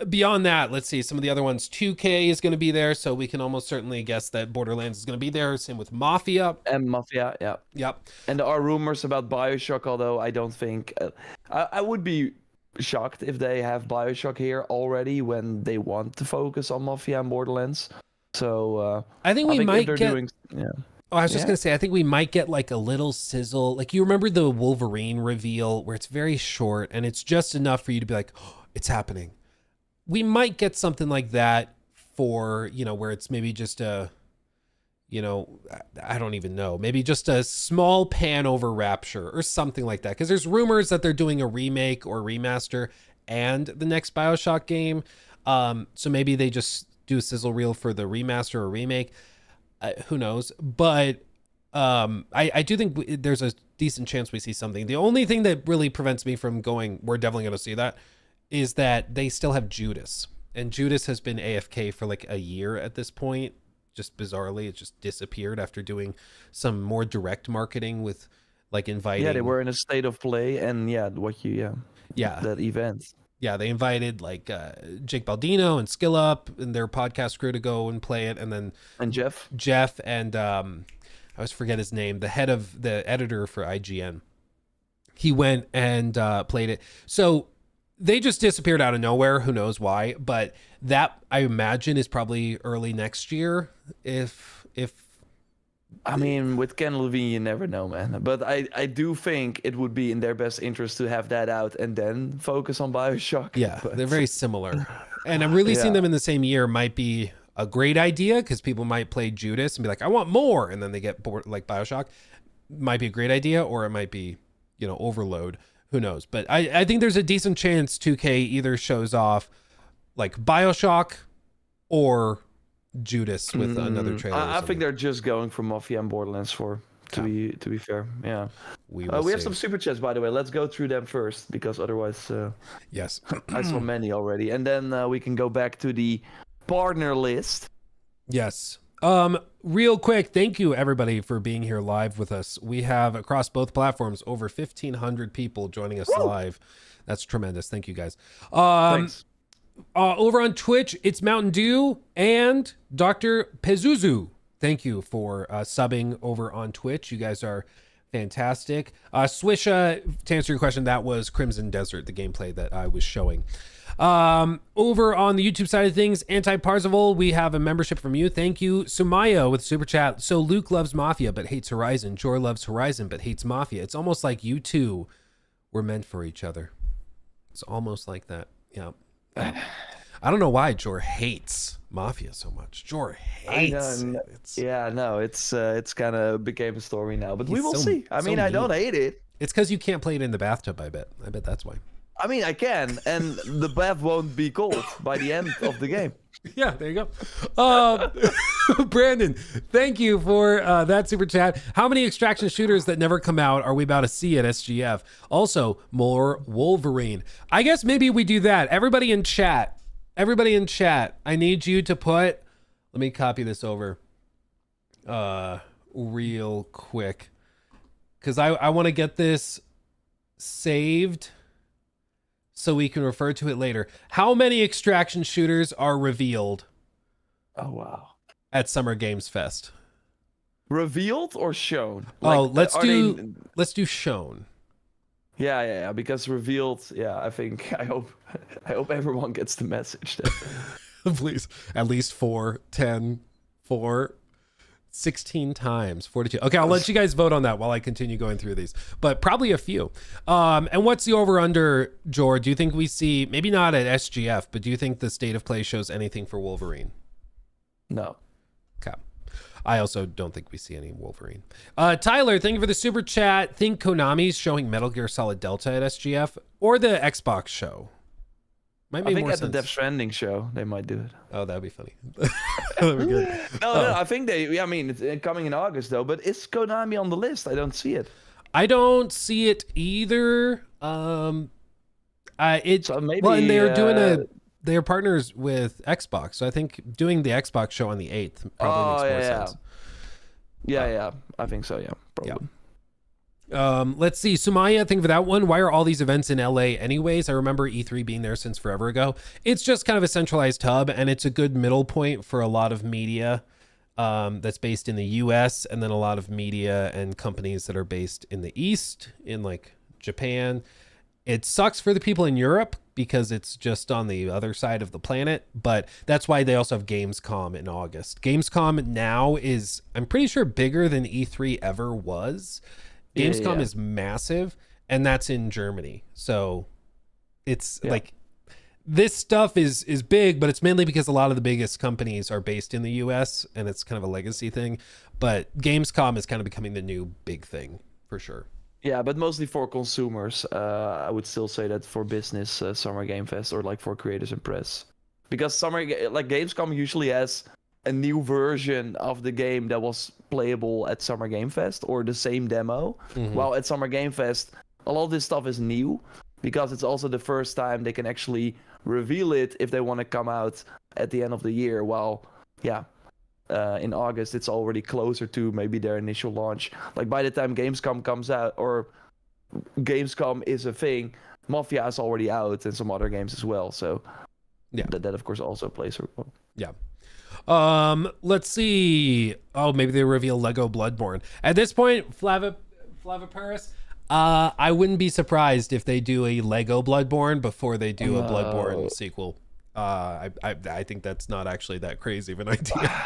A: Beyond that, let's see some of the other ones. 2K is going to be there, so we can almost certainly guess that Borderlands is going to be there. Same with Mafia.
B: And Mafia, yeah.
A: Yep.
B: And there are rumors about BioShock, although I don't think... I would be shocked if they have BioShock here already when they want to focus on Mafia and Borderlands. So
A: I think we might get... Oh, I was just
B: Yeah.
A: gonna say, I think we might get like a little sizzle. Like you remember the Wolverine reveal where it's very short and it's just enough for you to be like, oh, it's happening. We might get something like that for, where it's maybe just a, I don't even know, maybe just a small pan over Rapture or something like that. Because there's rumors that they're doing a remake or remaster and the next BioShock game. So maybe they just do a sizzle reel for the remaster or remake. Who knows? But I do think there's a decent chance we see something. The only thing that really prevents me from going, we're definitely going to see that, is that they still have Judas. And Judas has been AFK for like a year at this point. Just bizarrely, it just disappeared after doing some more direct marketing with like inviting.
B: Yeah, they were in a state of play, and
A: yeah,
B: that event.
A: Yeah, they invited like Jake Baldino and Skill Up and their podcast crew to go and play it, and then Jeff and I always forget his name, the head of the editor for IGN. He went and played it. So they just disappeared out of nowhere. Who knows why? But that, I imagine, is probably early next year. If
B: I mean, with Ken Levine, you never know, man. But I do think it would be in their best interest to have that out and then focus on BioShock.
A: Yeah, they're very similar. And I'm releasing them in the same year might be a great idea because people might play Judas and be like, I want more. And then they get bored like BioShock. Might be a great idea, or it might be, overload. Who knows? But I think there's a decent chance 2K either shows off like BioShock or Judas with another trailer.
B: I think they're just going for Mafia and Borderlands 4. To be fair, yeah. We have some super chats, by the way. Let's go through them first, because otherwise,
A: yes,
B: I saw many already, and then we can go back to the partner list.
A: Yes. Real quick, thank you everybody for being here live with us. We have across both platforms over 1,500 people joining us live. That's tremendous. Thank you guys.
B: Thanks.
A: Over on Twitch, it's Mountain Dew and Dr. Pezuzu. Thank you for subbing over on Twitch. You guys are fantastic. Swisha, to answer your question, that was Crimson Desert, the gameplay that I was showing. Over on the YouTube side of things, Anti-Parzival, we have a membership from you. Thank you. Sumaya with Super Chat. So Luke loves Mafia but hates Horizon. Jor loves Horizon but hates Mafia. It's almost like you two were meant for each other. It's almost like that. Yeah. I don't know why Jor hates Mafia so much. Jor hates it.
B: It's kind of became a story now, but we will see. I mean, I don't hate it.
A: It's because you can't play it in the bathtub, I bet. I bet that's why.
B: I mean, I can, and the bath won't be cold by the end of the game.
A: Yeah, there you go. Brandon, thank you for that super chat. How many extraction shooters that never come out are we about to see at SGF? Also, more Wolverine. I guess maybe we do that. Everybody in chat, I need you to put, let me copy this over real quick, because I want to get this saved so we can refer to it later. How many extraction shooters are revealed?
B: Oh, wow.
A: At Summer Games Fest.
B: Revealed or shown?
A: Let's do shown.
B: Yeah, because revealed, I hope everyone gets the message.
A: Please. At least 4, 10, 4, 16 times, 42. Okay, I'll let you guys vote on that while I continue going through these, but probably a few. And what's the over under, Jor? Do you think we see, maybe not at SGF, but do you think the state of play shows anything for Wolverine?
B: No.
A: Okay. I also don't think we see any Wolverine. Tyler, thank you for the super chat. Think Konami's showing Metal Gear Solid Delta at SGF or the Xbox show?
B: I think at the Death Stranding show they might do it.
A: Oh, that'd be funny. That'd be good.
B: No, I think I mean, it's coming in August though. But is Konami on the list? I don't see it.
A: I don't see it either. So
B: maybe,
A: well, and they're partners with Xbox, so I think doing the Xbox show on the 8th probably makes more sense.
B: Yeah, I think so. Yeah, probably.
A: Yeah. Let's see, Sumaya, think for that one. Why are all these events in LA anyways? I remember E3 being there since forever ago. It's just kind of a centralized hub, and it's a good middle point for a lot of media that's based in the US, and then a lot of media and companies that are based in the East, in like Japan. It sucks for the people in Europe because it's just on the other side of the planet, but that's why they also have Gamescom in August. Gamescom now is, I'm pretty sure, bigger than E3 ever was. Gamescom is massive, and that's in Germany. So it's like, this stuff is big, but it's mainly because a lot of the biggest companies are based in the US, and it's kind of a legacy thing. But Gamescom is kind of becoming the new big thing for sure.
B: Yeah, but mostly for consumers. I would still say that for business, Summer Game Fest, or like for creators and press, because Gamescom usually has a new version of the game that was playable at Summer Game Fest, or the same demo. While at Summer Game Fest, a lot of this stuff is new because it's also the first time they can actually reveal it if they want to come out at the end of the year. While in August, it's already closer to maybe their initial launch. Like by the time Gamescom comes out, or Gamescom is a thing, Mafia is already out and some other games as well. So that of course also plays a role.
A: Yeah. Let's see. Oh, maybe they reveal Lego Bloodborne. At this point, Flaviparus, I wouldn't be surprised if they do a Lego Bloodborne before they do a Bloodborne sequel. I think that's not actually that crazy of an idea.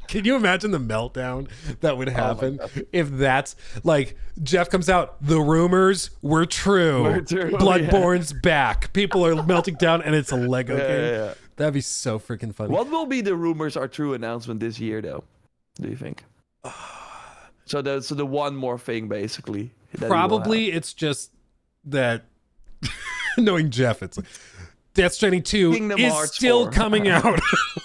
A: Can you imagine the meltdown that would happen if that's like Jeff comes out, the rumors were true. Bloodborne's back. People are melting down and it's a Lego game. Yeah. That'd be so freaking funny.
B: What will be the rumors are true announcement this year though? Do you think? So the one more thing basically.
A: Probably it's just that knowing Jeff, it's like Death Stranding 2
B: Kingdom
A: is
B: Hearts
A: still
B: 4.
A: coming out.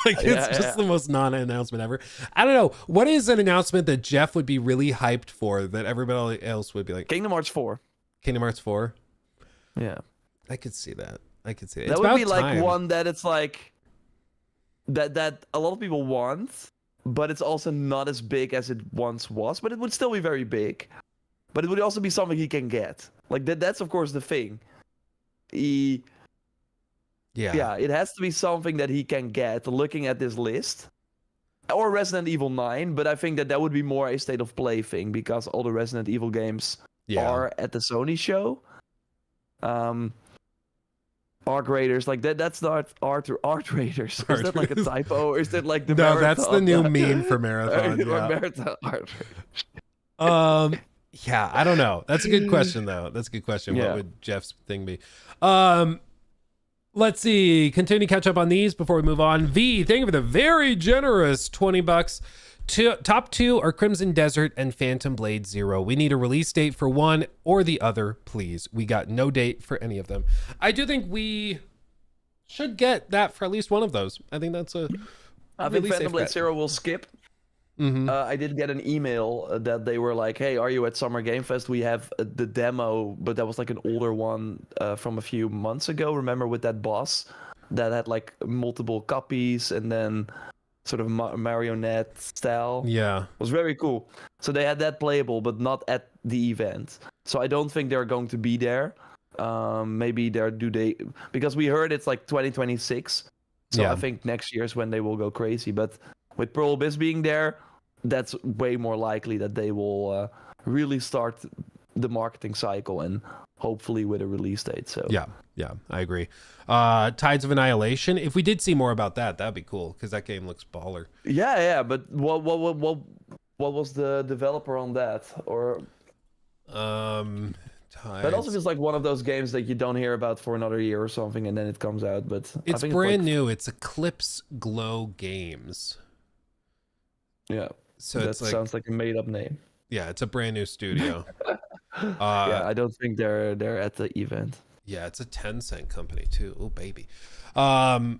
A: Like it's just the most non-announcement ever. I don't know. What is an announcement that Jeff would be really hyped for that everybody else would be like?
B: Kingdom Hearts 4.
A: Kingdom Hearts 4?
B: Yeah.
A: I could see that. That
B: it's would be like one that it's like that a lot of people want, but it's also not as big as it once was, but it would still be very big. But it would also be something he can get. Like that's of course the thing. Yeah, it has to be something that he can get looking at this list. Or Resident Evil 9, but I think that would be more a state of play thing because all the Resident Evil games are at the Sony show. Arc Raiders, like that's not Art Raiders. Is that like a typo? Or is that like the
A: No, that's the new meme for Marathon.
B: Marathon Art Raiders.
A: Yeah, I don't know. That's a good question though. That's a good question. What would Jeff's thing be? Let's see. Continue to catch up on these before we move on. V, thank you for the very generous $20. Top two are Crimson Desert and Phantom Blade Zero. We need a release date for one or the other, please. We got no date for any of them. I do think we should get that for at least one of those. I think that's a
B: I think Phantom Blade Zero will skip. I did get an email that they were like, hey, are you at Summer Game Fest? We have the demo, but that was like an older one from a few months ago. Remember with that boss that had like multiple copies and then sort of marionette style?
A: Yeah. It
B: was very cool. So they had that playable, but not at the event. So I don't think they're going to be there. Maybe because we heard it's like 2026. So I think next year is when they will go crazy. But with Pearl Abyss being there, that's way more likely that they will really start the marketing cycle and hopefully with a release date. So
A: yeah, I agree. Tides of Annihilation. If we did see more about that, that'd be cool because that game looks baller.
B: Yeah. But what was the developer on that? Or
A: Tides.
B: That also feels like one of those games that you don't hear about for another year or something, and then it comes out. But
A: it's brand new. It's Eclipse Glow Games.
B: Yeah.
A: So
B: that sounds like a made-up name.
A: Yeah, it's a brand new studio.
B: I don't think they're at the event.
A: Yeah, it's a Tencent company too. Oh baby. Yeah,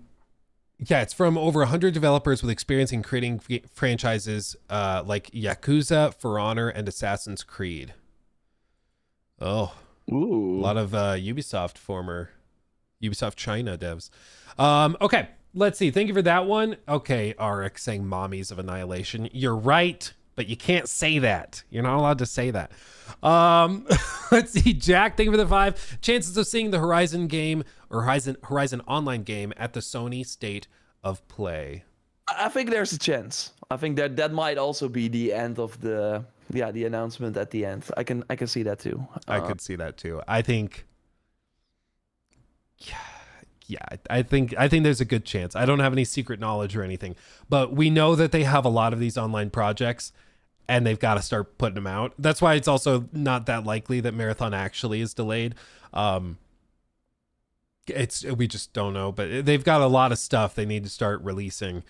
A: it's from over 100 developers with experience in creating franchises like Yakuza, For Honor, and Assassin's Creed. Oh,
B: ooh,
A: a lot of former Ubisoft China devs. Okay. Let's see. Thank you for that one. Okay, RX saying Mommies of Annihilation. You're right, but you can't say that. You're not allowed to say that. Let's see. Jack, thank you for the 5. Chances of seeing the Horizon game or Horizon Online game at the Sony State of Play.
B: I think there's a chance. I think that might also be the end of the announcement at the end. I can see that too.
A: I could see that too. I think Yeah, I think there's a good chance. I don't have any secret knowledge or anything, but we know that they have a lot of these online projects and they've got to start putting them out. That's why it's also not that likely that Marathon actually is delayed. We just don't know, but they've got a lot of stuff they need to start releasing.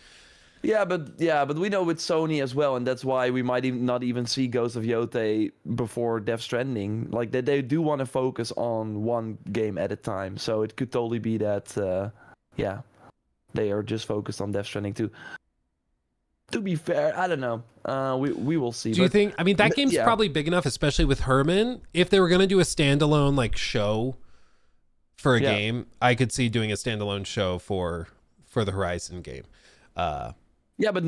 B: Yeah, but we know with Sony as well, and that's why we might not even see Ghost of Yotei before Death Stranding. Like they do want to focus on one game at a time, so it could totally be that, they are just focused on Death Stranding too. To be fair, I don't know. We will see.
A: Do you think? I mean, that game's probably big enough, especially with Herman. If they were going to do a standalone like show for a game, I could see doing a standalone show for the Horizon game.
B: Yeah, but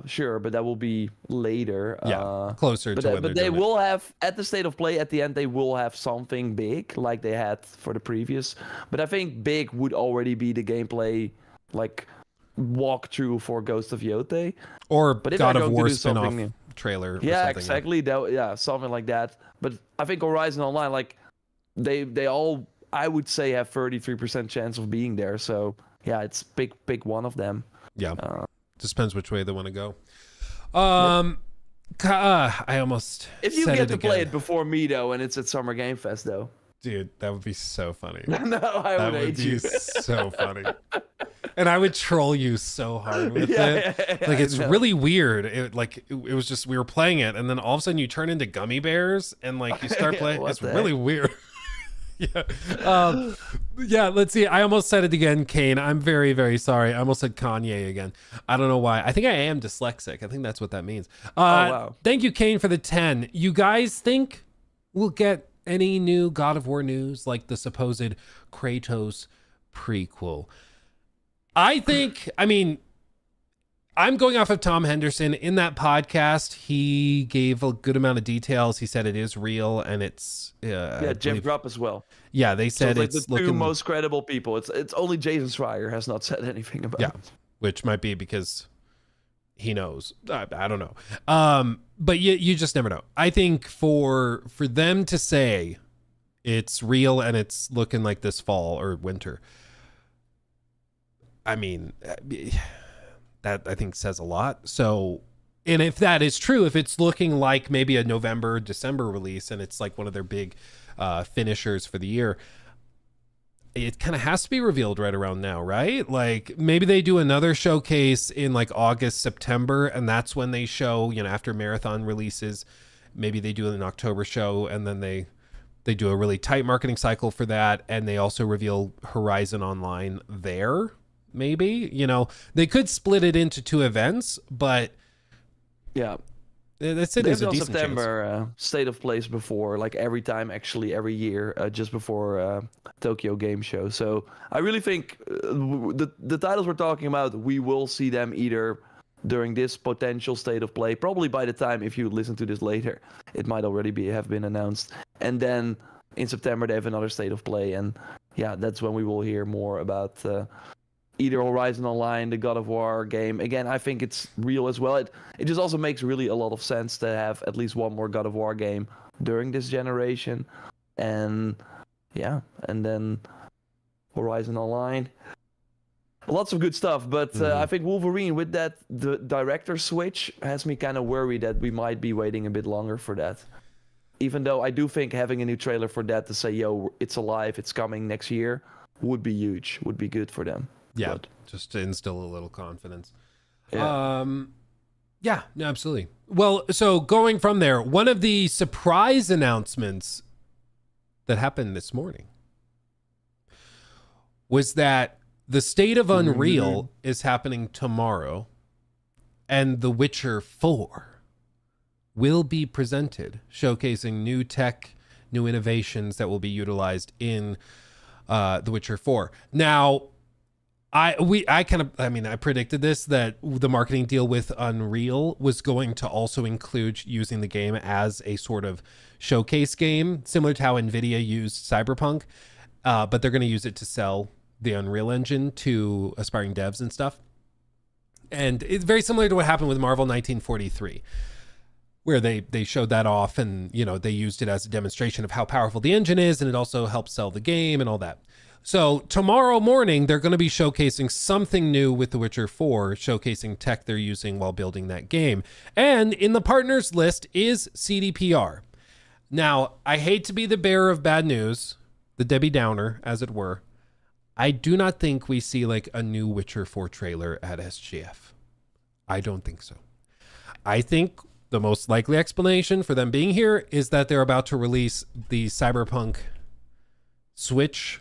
B: sure, but that will be later.
A: Closer to when
B: but they will have at the State of Play at the end. They will have something big like they had for the previous. But I think big would already be the gameplay, like walkthrough for Ghost of Yotei,
A: or God of War spin-off trailer.
B: Yeah, exactly. Something like that. But I think Horizon Online, like they all, I would say, have 33% chance of being there. So yeah, it's pick one of them.
A: Yeah. Just depends which way they want to go. I almost
B: if you get to play it before me though, and it's at Summer Game Fest though,
A: dude, that would be so funny.
B: No, I would hate you.
A: So funny, and I would troll you so hard with it. Like it's really weird. It was just we were playing it, and then all of a sudden you turn into gummy bears, and like you start playing. It's really weird. Yeah. Let's see. I almost said it again, Kane. I'm very, very sorry. I almost said Kanye again. I don't know why. I think I am dyslexic. I think that's what that means.
B: Wow.
A: Thank you, Kane, for the 10. You guys think we'll get any new God of War news, like the supposed Kratos prequel? I mean, I'm going off of Tom Henderson. In that podcast, he gave a good amount of details. He said it is real, and it's
B: Jeff Grubb as well.
A: Yeah, they said
B: so
A: it's
B: like the two most credible people. It's only Jason Schreier has not said anything about it.
A: Which might be because he knows. I don't know. But you just never know. I think for them to say it's real and it's looking like this fall or winter, I mean, that I think says a lot. So, and if that is true, if it's looking like maybe a November, December release, and it's like one of their big finishers for the year, it kind of has to be revealed right around now, right? Like maybe they do another showcase in like August, September, and that's when they show, after Marathon releases, maybe they do an October show, and then they do a really tight marketing cycle for that, and they also reveal Horizon Online there. Maybe, they could split it into two events, but
B: yeah,
A: that's it. Is a decent
B: September State of Plays before, like every year, just before Tokyo Game Show. So I really think the titles we're talking about, we will see them either during this potential State of Play, probably by the time if you listen to this later, it might already have been announced, and then in September they have another State of Play, and yeah, that's when we will hear more about either Horizon Online, the God of War game. Again, I think it's real as well. It just also makes really a lot of sense to have at least one more God of War game during this generation. And then Horizon Online. Lots of good stuff, but I think Wolverine, with the director switch, has me kind of worried that we might be waiting a bit longer for that. Even though I do think having a new trailer for that to say, yo, it's alive, it's coming next year, would be huge, would be good for them.
A: Yeah, just to instill a little confidence. Yeah. No, absolutely. Well, so going from there, one of the surprise announcements that happened this morning was that the State of Unreal is happening tomorrow, and The Witcher 4 will be presented, showcasing new tech, new innovations that will be utilized in The Witcher 4. Now, I predicted this, that the marketing deal with Unreal was going to also include using the game as a sort of showcase game, similar to how NVIDIA used Cyberpunk, but they're going to use it to sell the Unreal Engine to aspiring devs and stuff. And it's very similar to what happened with Marvel 1943, where they showed that off, and they used it as a demonstration of how powerful the engine is, and it also helps sell the game and all that. So tomorrow morning, they're going to be showcasing something new with The Witcher 4, showcasing tech they're using while building that game. And in the partners list is CDPR. Now, I hate to be the bearer of bad news, the Debbie Downer, as it were. I do not think we see like a new Witcher 4 trailer at SGF. I don't think so. I think the most likely explanation for them being here is that they're about to release the Cyberpunk Switch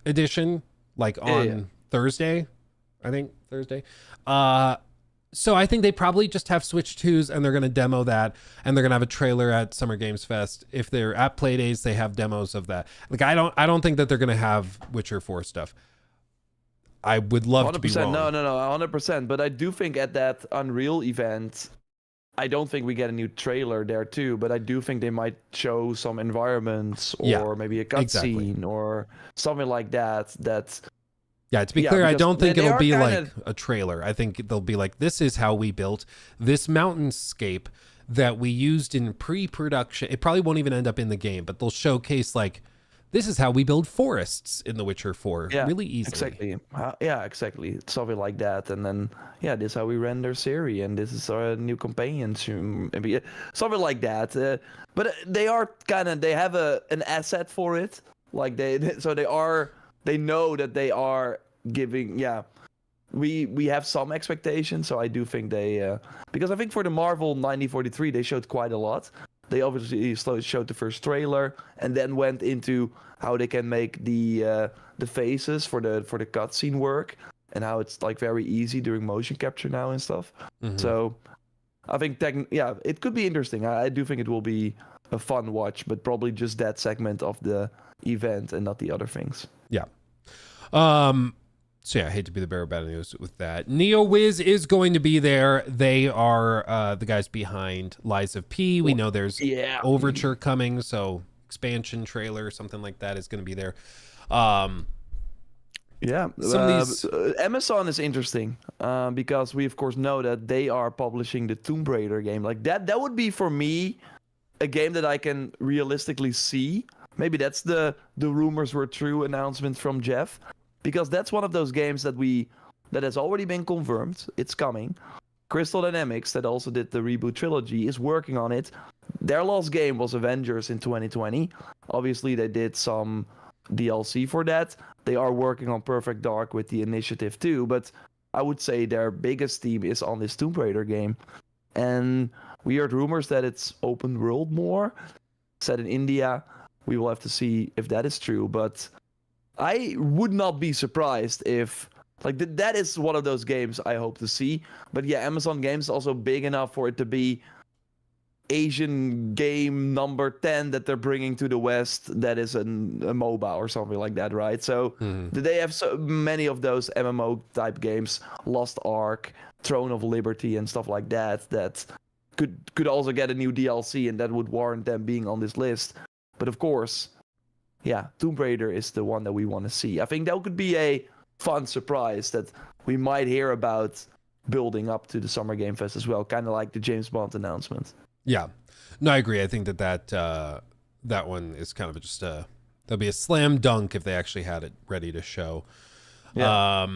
A: edition, like on Thursday, I think Thursday. So I think they probably just have Switch 2s and they're going to demo that, and they're going to have a trailer at Summer Games Fest. If they're at Playdays, they have demos of that. Like I don't think that they're going to have Witcher 4 stuff. I would love to be wrong.
B: No, 100%. But I do think at that Unreal event, I don't think we get a new trailer there too, but I do think they might show some environments or maybe a cutscene or something like that.
A: Yeah, to be clear, I don't think it'll be like a trailer. I think they'll be like, this is how we built this mountainscape that we used in pre-production. It probably won't even end up in the game, but they'll showcase like, this is how we build forests in The Witcher 4 really easily.
B: Exactly. Exactly. Something like that. And then, this is how we render Siri, and this is our new companion. Maybe something like that. But they have an asset for it. Like they know that they are giving, we have some expectations. So I do think they, because I think for the Marvel 9043, they showed quite a lot. They obviously showed the first trailer and then went into how they can make the faces for the cutscene work, and how it's like very easy during motion capture now and stuff. Mm-hmm. So I think it could be interesting. I do think it will be a fun watch, but probably just that segment of the event and not the other things.
A: Yeah. So I hate to be the bearer of bad news with that. NeoWiz is going to be there. They are the guys behind Lies of P. We know there's Overture coming, so expansion trailer, something like that is going to be there.
B: Amazon is interesting because we of course know that they are publishing the Tomb Raider game. Like that would be for me a game that I can realistically see. Maybe that's the rumors were true announcement from Jeff. Because that's one of those games that has already been confirmed. It's coming. Crystal Dynamics, that also did the reboot trilogy, is working on it. Their last game was Avengers in 2020. Obviously, they did some DLC for that. They are working on Perfect Dark with the Initiative too, but I would say their biggest team is on this Tomb Raider game. And we heard rumors that it's open world more, set in India. We will have to see if that is true, but I would not be surprised if that is one of those games I hope to see. But Amazon Games is also big enough for it to be Asian game number 10 that they're bringing to the West that is a MOBA or something like that, right? So they have so many of those MMO type games, Lost Ark, Throne of Liberty and stuff like that could also get a new DLC, and that would warrant them being on this list. But of course, Tomb Raider is the one that we want to see. I think that could be a fun surprise that we might hear about building up to the Summer Game Fest as well, kind of like the James Bond announcement.
A: Yeah, no, I agree. I think that one is kind of just that'll be a slam dunk if they actually had it ready to show. Yeah.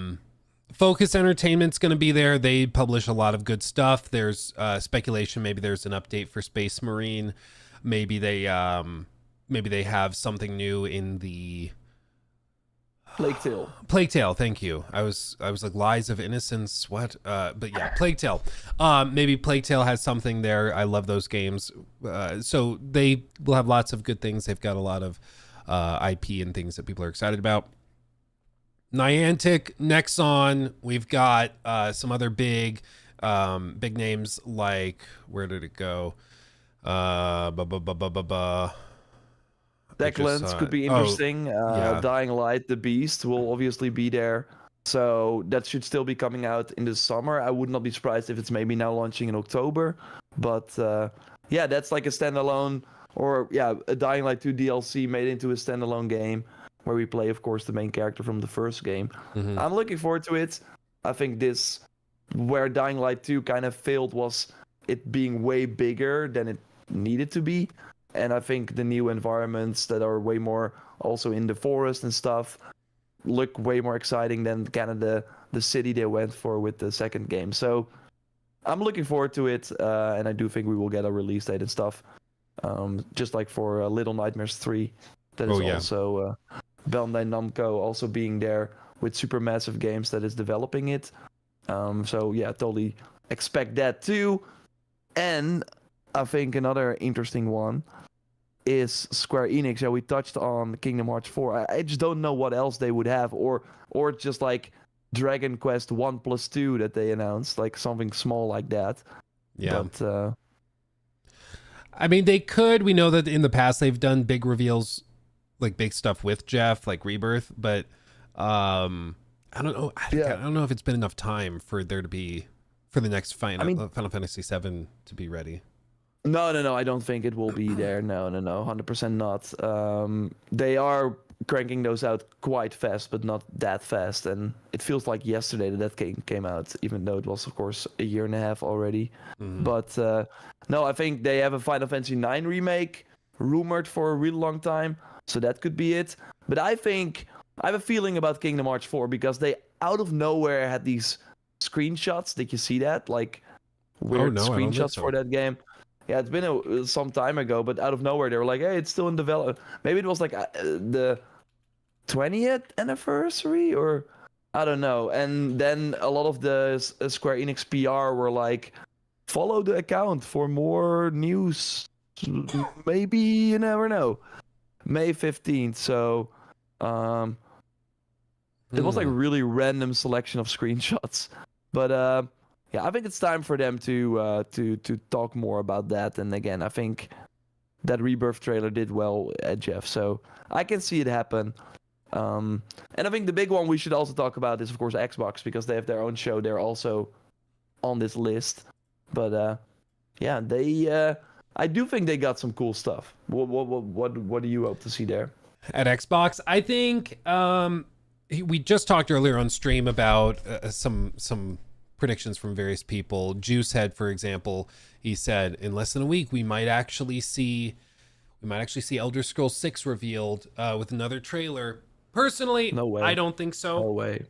A: Focus Entertainment's going to be there. They publish a lot of good stuff. There's speculation. Maybe there's an update for Space Marine. Maybe they have something new in the
B: Plague Tale.
A: Plague Tale, thank you. I was like Lies of Innocence, what? But yeah, Plague Tale. Maybe Plague Tale has something there. I love those games. So they will have lots of good things. They've got a lot of IP and things that people are excited about. Niantic, Nexon, we've got some other big names like, where did it go?
B: Techlands could be interesting. Dying Light, The Beast will obviously be there. So that should still be coming out in the summer. I would not be surprised if it's maybe now launching in October. But that's like a standalone, or a Dying Light 2 DLC made into a standalone game where we play, of course, the main character from the first game. Mm-hmm. I'm looking forward to it. I think where Dying Light 2 kind of failed was it being way bigger than it needed to be. And I think the new environments that are way more also in the forest and stuff look way more exciting than kind of the city they went for with the second game. So I'm looking forward to it, and I do think we will get a release date and stuff. Just like for Little Nightmares 3, that is also Bandai Namco also being there with Supermassive Games that is developing it. So yeah, totally expect that too. And I think another interesting one is Square Enix. Yeah, we touched on Kingdom Hearts 4. I just don't know what else they would have, or just like Dragon Quest 1+2 that they announced, like something small like that.
A: Yeah.
B: But
A: I mean, they could. We know that in the past they've done big reveals, like big stuff with Jeff, like Rebirth. But I don't know. I don't know if it's been enough time for there to be for the next Final Fantasy VII to be ready.
B: No. I don't think it will be there. No. 100% not. They are cranking those out quite fast, but not that fast. And it feels like yesterday that game came out, even though it was, of course, a year and a half already. Mm-hmm. But no, I think they have a Final Fantasy IX remake rumored for a really long time. So that could be it. But I have a feeling about Kingdom Hearts 4 because they out of nowhere had these screenshots. Did you see that? Like weird screenshots for that game. Yeah, it's been some time ago, but out of nowhere they were like, "Hey, it's still in development." Maybe it was like the 20th anniversary, or I don't know. And then a lot of the Square Enix PR were like, "Follow the account for more news." Maybe, you never know. May 15th. So, it was like a really random selection of screenshots, but yeah, I think it's time for them to talk more about that. And again, I think that Rebirth trailer did well at Jeff, so I can see it happen. And I think the big one we should also talk about is, of course, Xbox, because they have their own show. They're also on this list. But yeah, I do think they got some cool stuff. What do you hope to see there?
A: At Xbox, I think we just talked earlier on stream about some predictions from various people. Juice had, for example, he said in less than a week we might actually see Elder Scrolls 6 revealed with another trailer. Personally,
B: no way.
A: I don't think so.
B: No way.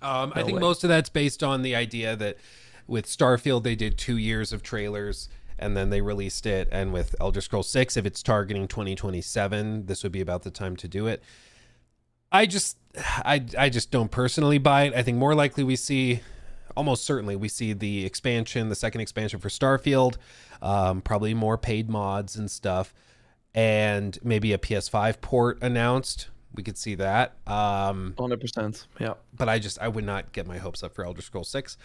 A: I think most of that's based on the idea that with Starfield they did 2 years of trailers and then they released it, and with Elder Scrolls 6, if it's targeting 2027, this would be about the time to do it. I just don't personally buy it. I think more likely almost certainly we see the expansion, the second expansion for Starfield, probably more paid mods and stuff, and maybe a PS5 port announced. We could see that.
B: 100%. Yeah.
A: But I would not get my hopes up for Elder Scrolls 6.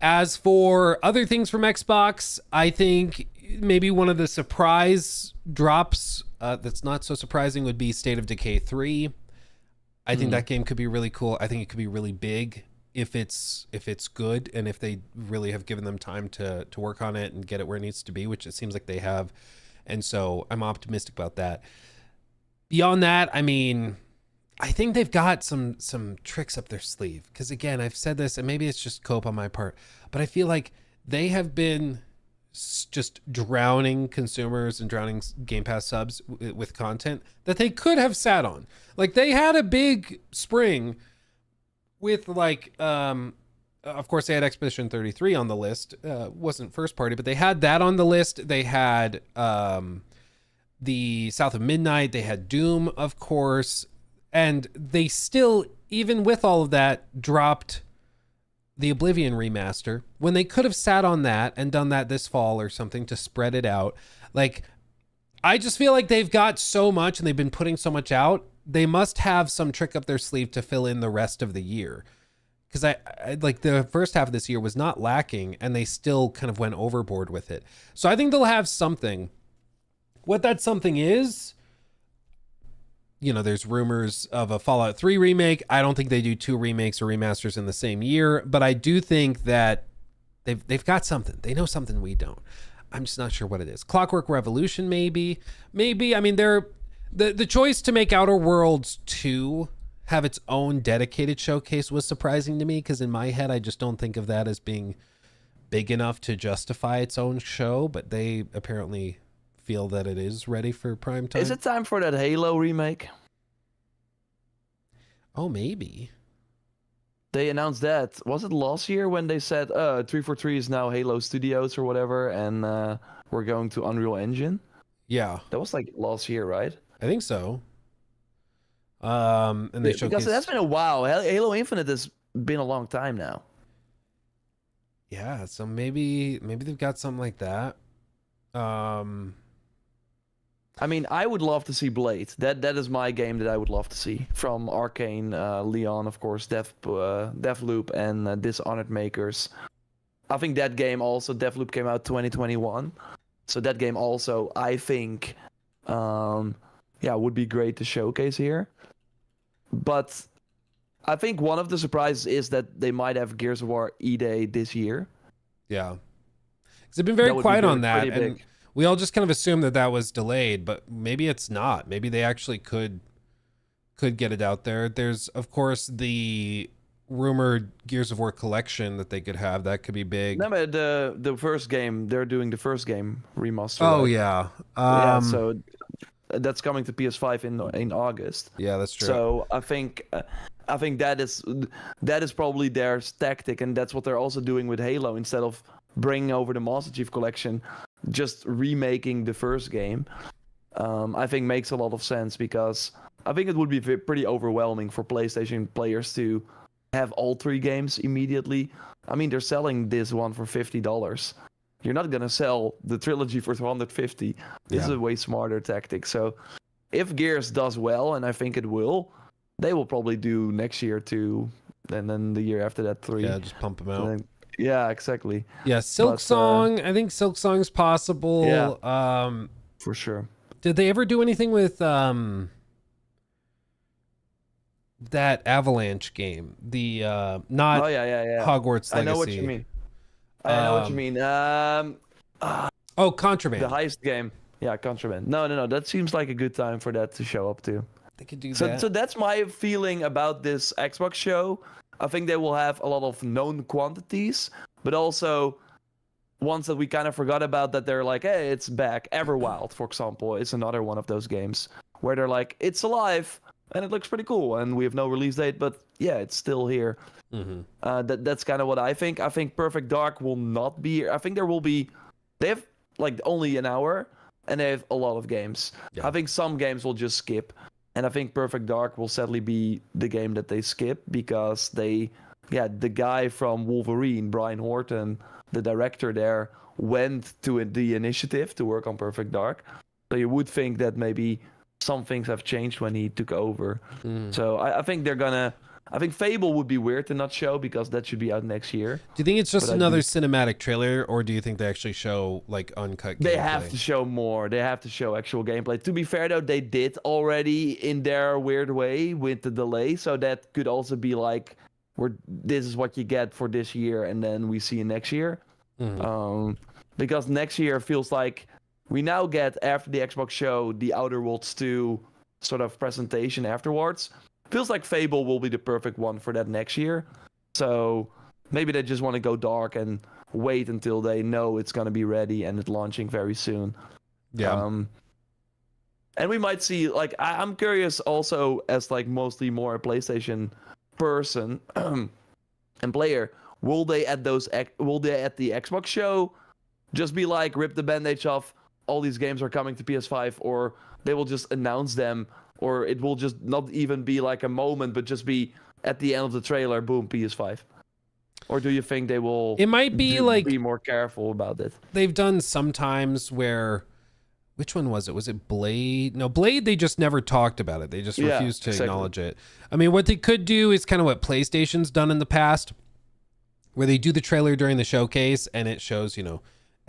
A: As for other things from Xbox, I think maybe one of the surprise drops that's not so surprising would be State of Decay 3. I think that game could be really cool. I think it could be really big if it's good, and if they really have given them time to work on it and get it where it needs to be, which it seems like they have. And so I'm optimistic about that. Beyond that, I mean, I think they've got some tricks up their sleeve. Because again, I've said this, and maybe it's just cope on my part, but I feel like they have been just drowning consumers and drowning Game Pass subs with content that they could have sat on. Like, they had a big spring with, like, of course they had Expedition 33 on the list. Wasn't first party, but they had that on the list. They had the South of Midnight. They had Doom, of course. And they still, even with all of that, dropped the Oblivion remaster when they could have sat on that and done that this fall or something to spread it out. Like, I just feel like they've got so much and they've been putting so much out. They must have some trick up their sleeve to fill in the rest of the year. Because I like the first half of this year was not lacking, and they still kind of went overboard with it. So I think they'll have something. What that something is, you know, there's rumors of a Fallout 3 remake. I don't think they do 2 remakes or remasters in the same year, but I do think that they've got something. They know something we don't. I'm just not sure what it is. Clockwork Revolution, maybe. I mean, the choice to make Outer Worlds 2 have its own dedicated showcase was surprising to me, because in my head I just don't think of that as being big enough to justify its own show, but they apparently feel that it is ready for prime time.
B: Is it time for that Halo remake?
A: Oh, maybe.
B: They announced that. Was it last year when they said 343 is now Halo Studios or whatever, and we're going to Unreal Engine?
A: Yeah,
B: That was like last year, right?
A: I think so. And they
B: Because that's
A: showcased.
B: been a while. Halo Infinite has been a long time now.
A: Yeah, so maybe they've got something like that.
B: I mean, I would love to see Blade. That is my game that I would love to see from Arcane, Leon, of course, Deathloop, and Dishonored makers. I think that game also, Deathloop came out 2021, so that game also, I think, would be great to showcase here. But I think one of the surprises is that they might have Gears of War E-Day this year.
A: Yeah, because they've been very
B: That would be
A: quiet
B: pretty-
A: on that,
B: pretty
A: and
B: big.
A: we all just kind of assumed that that was delayed, but maybe it's not. Maybe they actually could get it out there. There's of course the rumored Gears of War collection that they could have. That could be big.
B: No, but the first game, they're doing the first game remaster.
A: Oh
B: right?
A: yeah,
B: Yeah, so that's coming to PS5 in August.
A: yeah, that's true.
B: So I think that is probably their tactic, and that's what they're also doing with Halo. Instead of bringing over the Master Chief Collection, just remaking the first game, I think makes a lot of sense, because I think it would be pretty overwhelming for PlayStation players to have all 3 games immediately. I mean, they're selling this one for $50. You're not gonna sell the trilogy for $250. This is
A: Yeah.
B: a way smarter tactic. So if Gears does well, and I think it will, they will probably do next year 2, and then the year after that 3.
A: Yeah, just pump them
B: And
A: out.
B: then- yeah, exactly.
A: Yeah, Silk
B: but,
A: Song. I think Silk Song's possible.
B: Yeah. For sure.
A: Did they ever do anything with that Avalanche game? The not
B: Oh yeah.
A: Hogwarts Legacy.
B: I know what you mean. I know what you mean.
A: Oh, Contraband.
B: The heist game. Yeah, Contraband. No. That seems like a good time for that to show up too.
A: They could do
B: So
A: that.
B: so that's my feeling about this Xbox show. I think they will have a lot of known quantities, but also ones that we kind of forgot about, that they're like, hey, it's back. Everwild, for example, is another one of those games where they're like, it's alive and it looks pretty cool, and we have no release date, but yeah, it's still here.
A: Mhm.
B: That's kind of what I think. I think Perfect Dark will not be here. I think they have like only an hour, and they have a lot of games.
A: Yeah.
B: I think some games will just skip, and I think Perfect Dark will sadly be the game that they skip, because the guy from Wolverine, Brian Horton, the director there, went to the initiative to work on Perfect Dark. So you would think that maybe some things have changed when he took over.
A: Mm.
B: So I think they're gonna. I think Fable would be weird to not show, because that should be out next year.
A: Do you think it's just
B: But I
A: another
B: do-
A: cinematic trailer, or do you think they actually show like uncut
B: They
A: gameplay?
B: have to show more. They have to show actual gameplay. To be fair though, they did already in their weird way with the delay, so that could also be like, this is what you get for this year, and then we see you next year.
A: Mhm.
B: Because next year feels like we now get, after the Xbox show, the Outer Worlds 2 sort of presentation afterwards. Feels like Fable will be the perfect one for that next year. So maybe they just want to go dark and wait until they know it's going to be ready and it's launching very soon.
A: Yeah.
B: And we might see, like, I'm curious also, as like mostly more a PlayStation person and player, will they at the Xbox show just be like, rip the bandage off, all these games are coming to PS5, or they will just announce them, or it will just not even be like a moment, but just be at the end of the trailer, boom, PS5? Or do you think they will
A: It might be like
B: be more careful about it?
A: they've done sometimes where, which one was it? Was it Blade? No, Blade, they just never talked about it. They just
B: Yeah,
A: refused to
B: exactly.
A: acknowledge it. I mean, what they could do is kind of what PlayStation's done in the past, where they do the trailer during the showcase and it shows,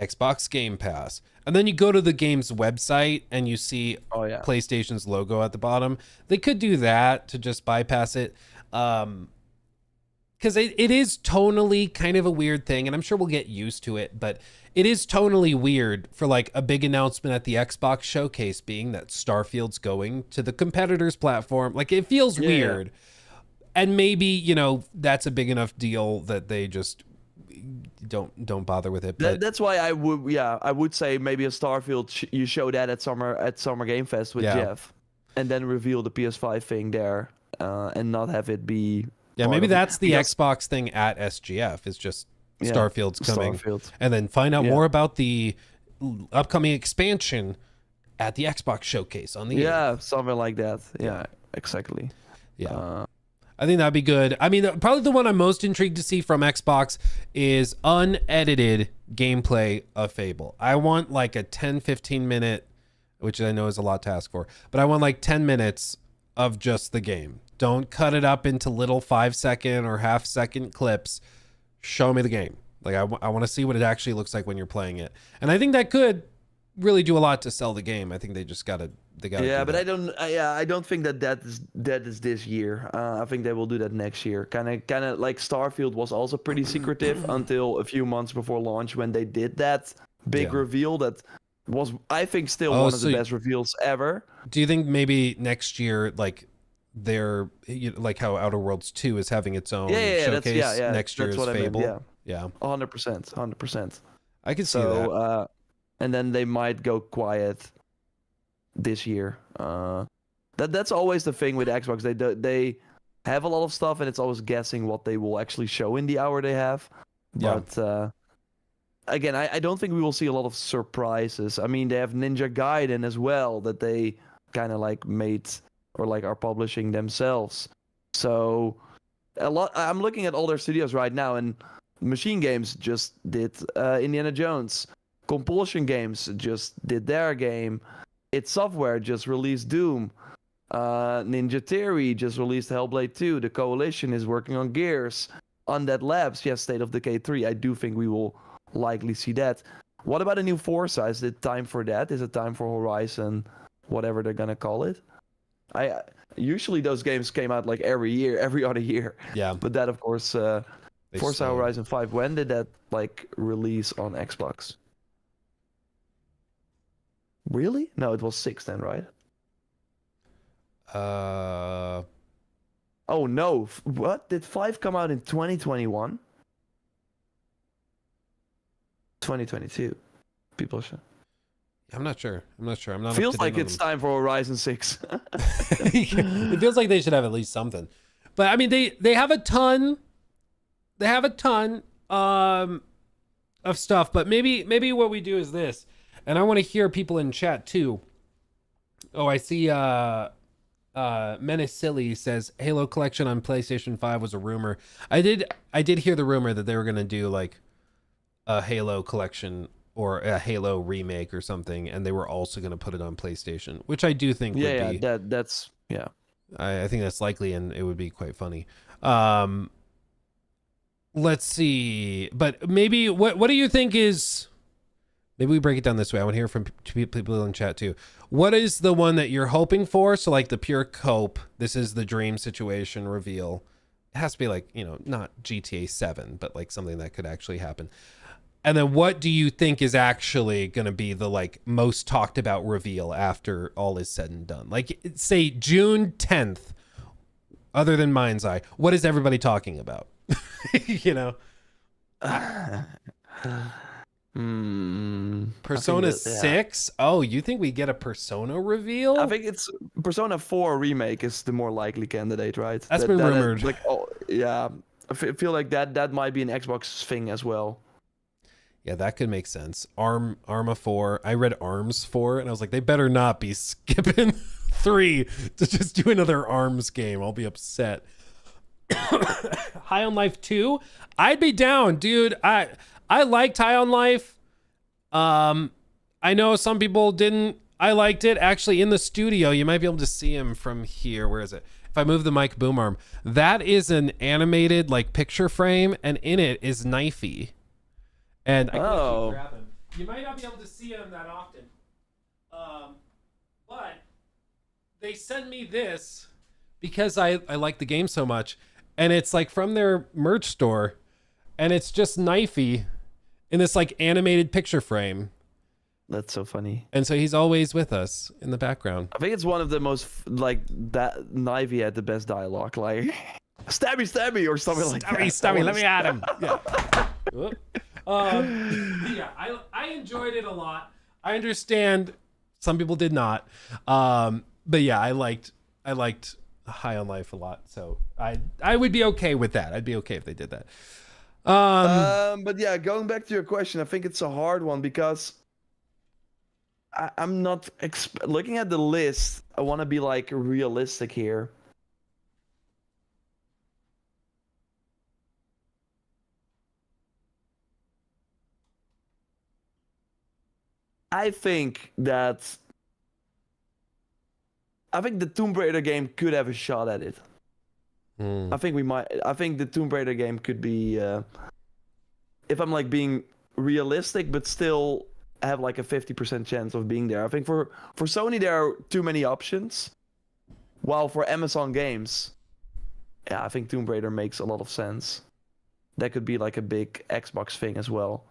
A: Xbox Game Pass. And then you go to the game's website and you see
B: Oh yeah.
A: PlayStation's logo at the bottom. They could do that to just bypass it. Because it is tonally kind of a weird thing, and I'm sure we'll get used to it, but it is tonally weird for like a big announcement at the Xbox showcase being that Starfield's going to the competitor's platform. Like, it feels
B: Yeah.
A: weird. And maybe, that's a big enough deal that they just don't bother with it. But
B: That's why I would say maybe a Starfield you show that at Summer Game Fest with
A: Yeah.
B: Jeff, and then reveal the PS5 thing there. and not have it be.
A: Yeah,
B: part
A: maybe
B: of-
A: that's the
B: because-
A: Xbox thing at SGF is just
B: Yeah,
A: Starfield's coming,
B: Starfield.
A: and then find out
B: Yeah.
A: more about the upcoming expansion at the Xbox showcase on the 8th.
B: Yeah, something like that. Yeah, exactly.
A: Yeah. I think that'd be good. I mean, probably the one I'm most intrigued to see from Xbox is unedited gameplay of Fable. I want like a 10-15 minute, which I know is a lot to ask for, but I want like 10 minutes of just the game. Don't cut it up into little 5-second or half-second clips. Show me the game. Like I want to see what it actually looks like when you're playing it. And I think that could really do a lot to sell the game. I think they just gotta
B: Yeah, but
A: that.
B: I don't think that is this year. I think they will do that next year. Kind of like Starfield was also pretty secretive until a few months before launch when they did that big reveal that was, I think, still one of the best reveals ever.
A: Do you think maybe next year, like they're like how Outer Worlds 2 is having its own showcase next year is Fable? Yeah,
B: 100%.
A: I can see that.
B: And then they might go quiet this year. That's always the thing with Xbox. They have a lot of stuff, and it's always guessing what they will actually show in the hour they have.
A: Yeah.
B: But again, I don't think we will see a lot of surprises. I mean, they have Ninja Gaiden as well that they kind of like made or like are publishing themselves. So a lot. I'm looking at all their studios right now, and Machine Games just did Indiana Jones. Compulsion Games just did their game. It Software just released Doom. Ninja Theory just released Hellblade 2. The Coalition is working on Gears. Undead Labs, yes, State of Decay 3. I do think we will likely see that. What about a new Forza? Is it time for that? Is it time for Horizon, whatever they're gonna call it? Usually those games came out like every other year.
A: Yeah.
B: But that, of course, Forza Horizon 5. When did that like release on Xbox? Really? No, it was 6 then, right? Oh no! What, did 5 come out in 2021? 2022. People should.
A: I'm not sure. I'm not
B: Feels like it's time for Horizon 6.
A: It feels like they should have at least something. But I mean, they have a ton. They have a ton of stuff. But maybe what we do is this. And I want to hear people in chat too. Oh, I see Menace Silly says Halo collection on PlayStation 5 was a rumor. I did hear the rumor that they were going to do like a Halo collection or a Halo remake or something, and they were also going to put it on PlayStation, which I do think would be...
B: that's
A: I think that's likely, and it would be quite funny. Let's see. But maybe, what do you think is... Maybe we break it down this way. I want to hear from people in chat too. What is the one that you're hoping for? So like the pure cope, this is the dream situation reveal. It has to be like, not GTA 7, but like something that could actually happen. And then what do you think is actually going to be the like most talked about reveal after all is said and done? Like say June 10th, other than Mind's Eye, what is everybody talking about? Persona 6? Oh, you think we get a Persona reveal?
B: I think it's Persona 4 remake is the more likely candidate, right?
A: That's been rumored.
B: I feel like that might be an Xbox thing as well.
A: Yeah, that could make sense. Arma 4. I read Arms 4, and I was like, they better not be skipping 3 to just do another Arms game. I'll be upset. High on Life 2? I'd be down, dude. I liked High on Life. I know some people didn't. I liked it. Actually, in the studio, you might be able to see him from here. Where is it? If I move the mic boom arm, that is an animated like picture frame, and in it is Knifey. And I can grab him. You might not be able to see him that often. But they sent me this because I like the game so much. And it's like from their merch store. And it's just Knifey in this like animated picture frame.
B: That's so funny.
A: And so he's always with us in the background.
B: I think it's one of the most like that Knifey had the best dialogue, like stabby or something like that.
A: Stabby, let me at him. Yeah. I enjoyed it a lot. I understand some people did not. But yeah, I liked high on life a lot, so I would be okay with that. I'd be okay if they did that.
B: But yeah, going back to your question, I think it's a hard one because I'm not looking at the list. I want to be like realistic here. I think the Tomb Raider game could have a shot at it. I think the Tomb Raider game could be, if I'm like being realistic, but still have like a 50% chance of being there. I think for Sony there are too many options, while for Amazon games, yeah, I think Tomb Raider makes a lot of sense. That could be like a big Xbox thing as well.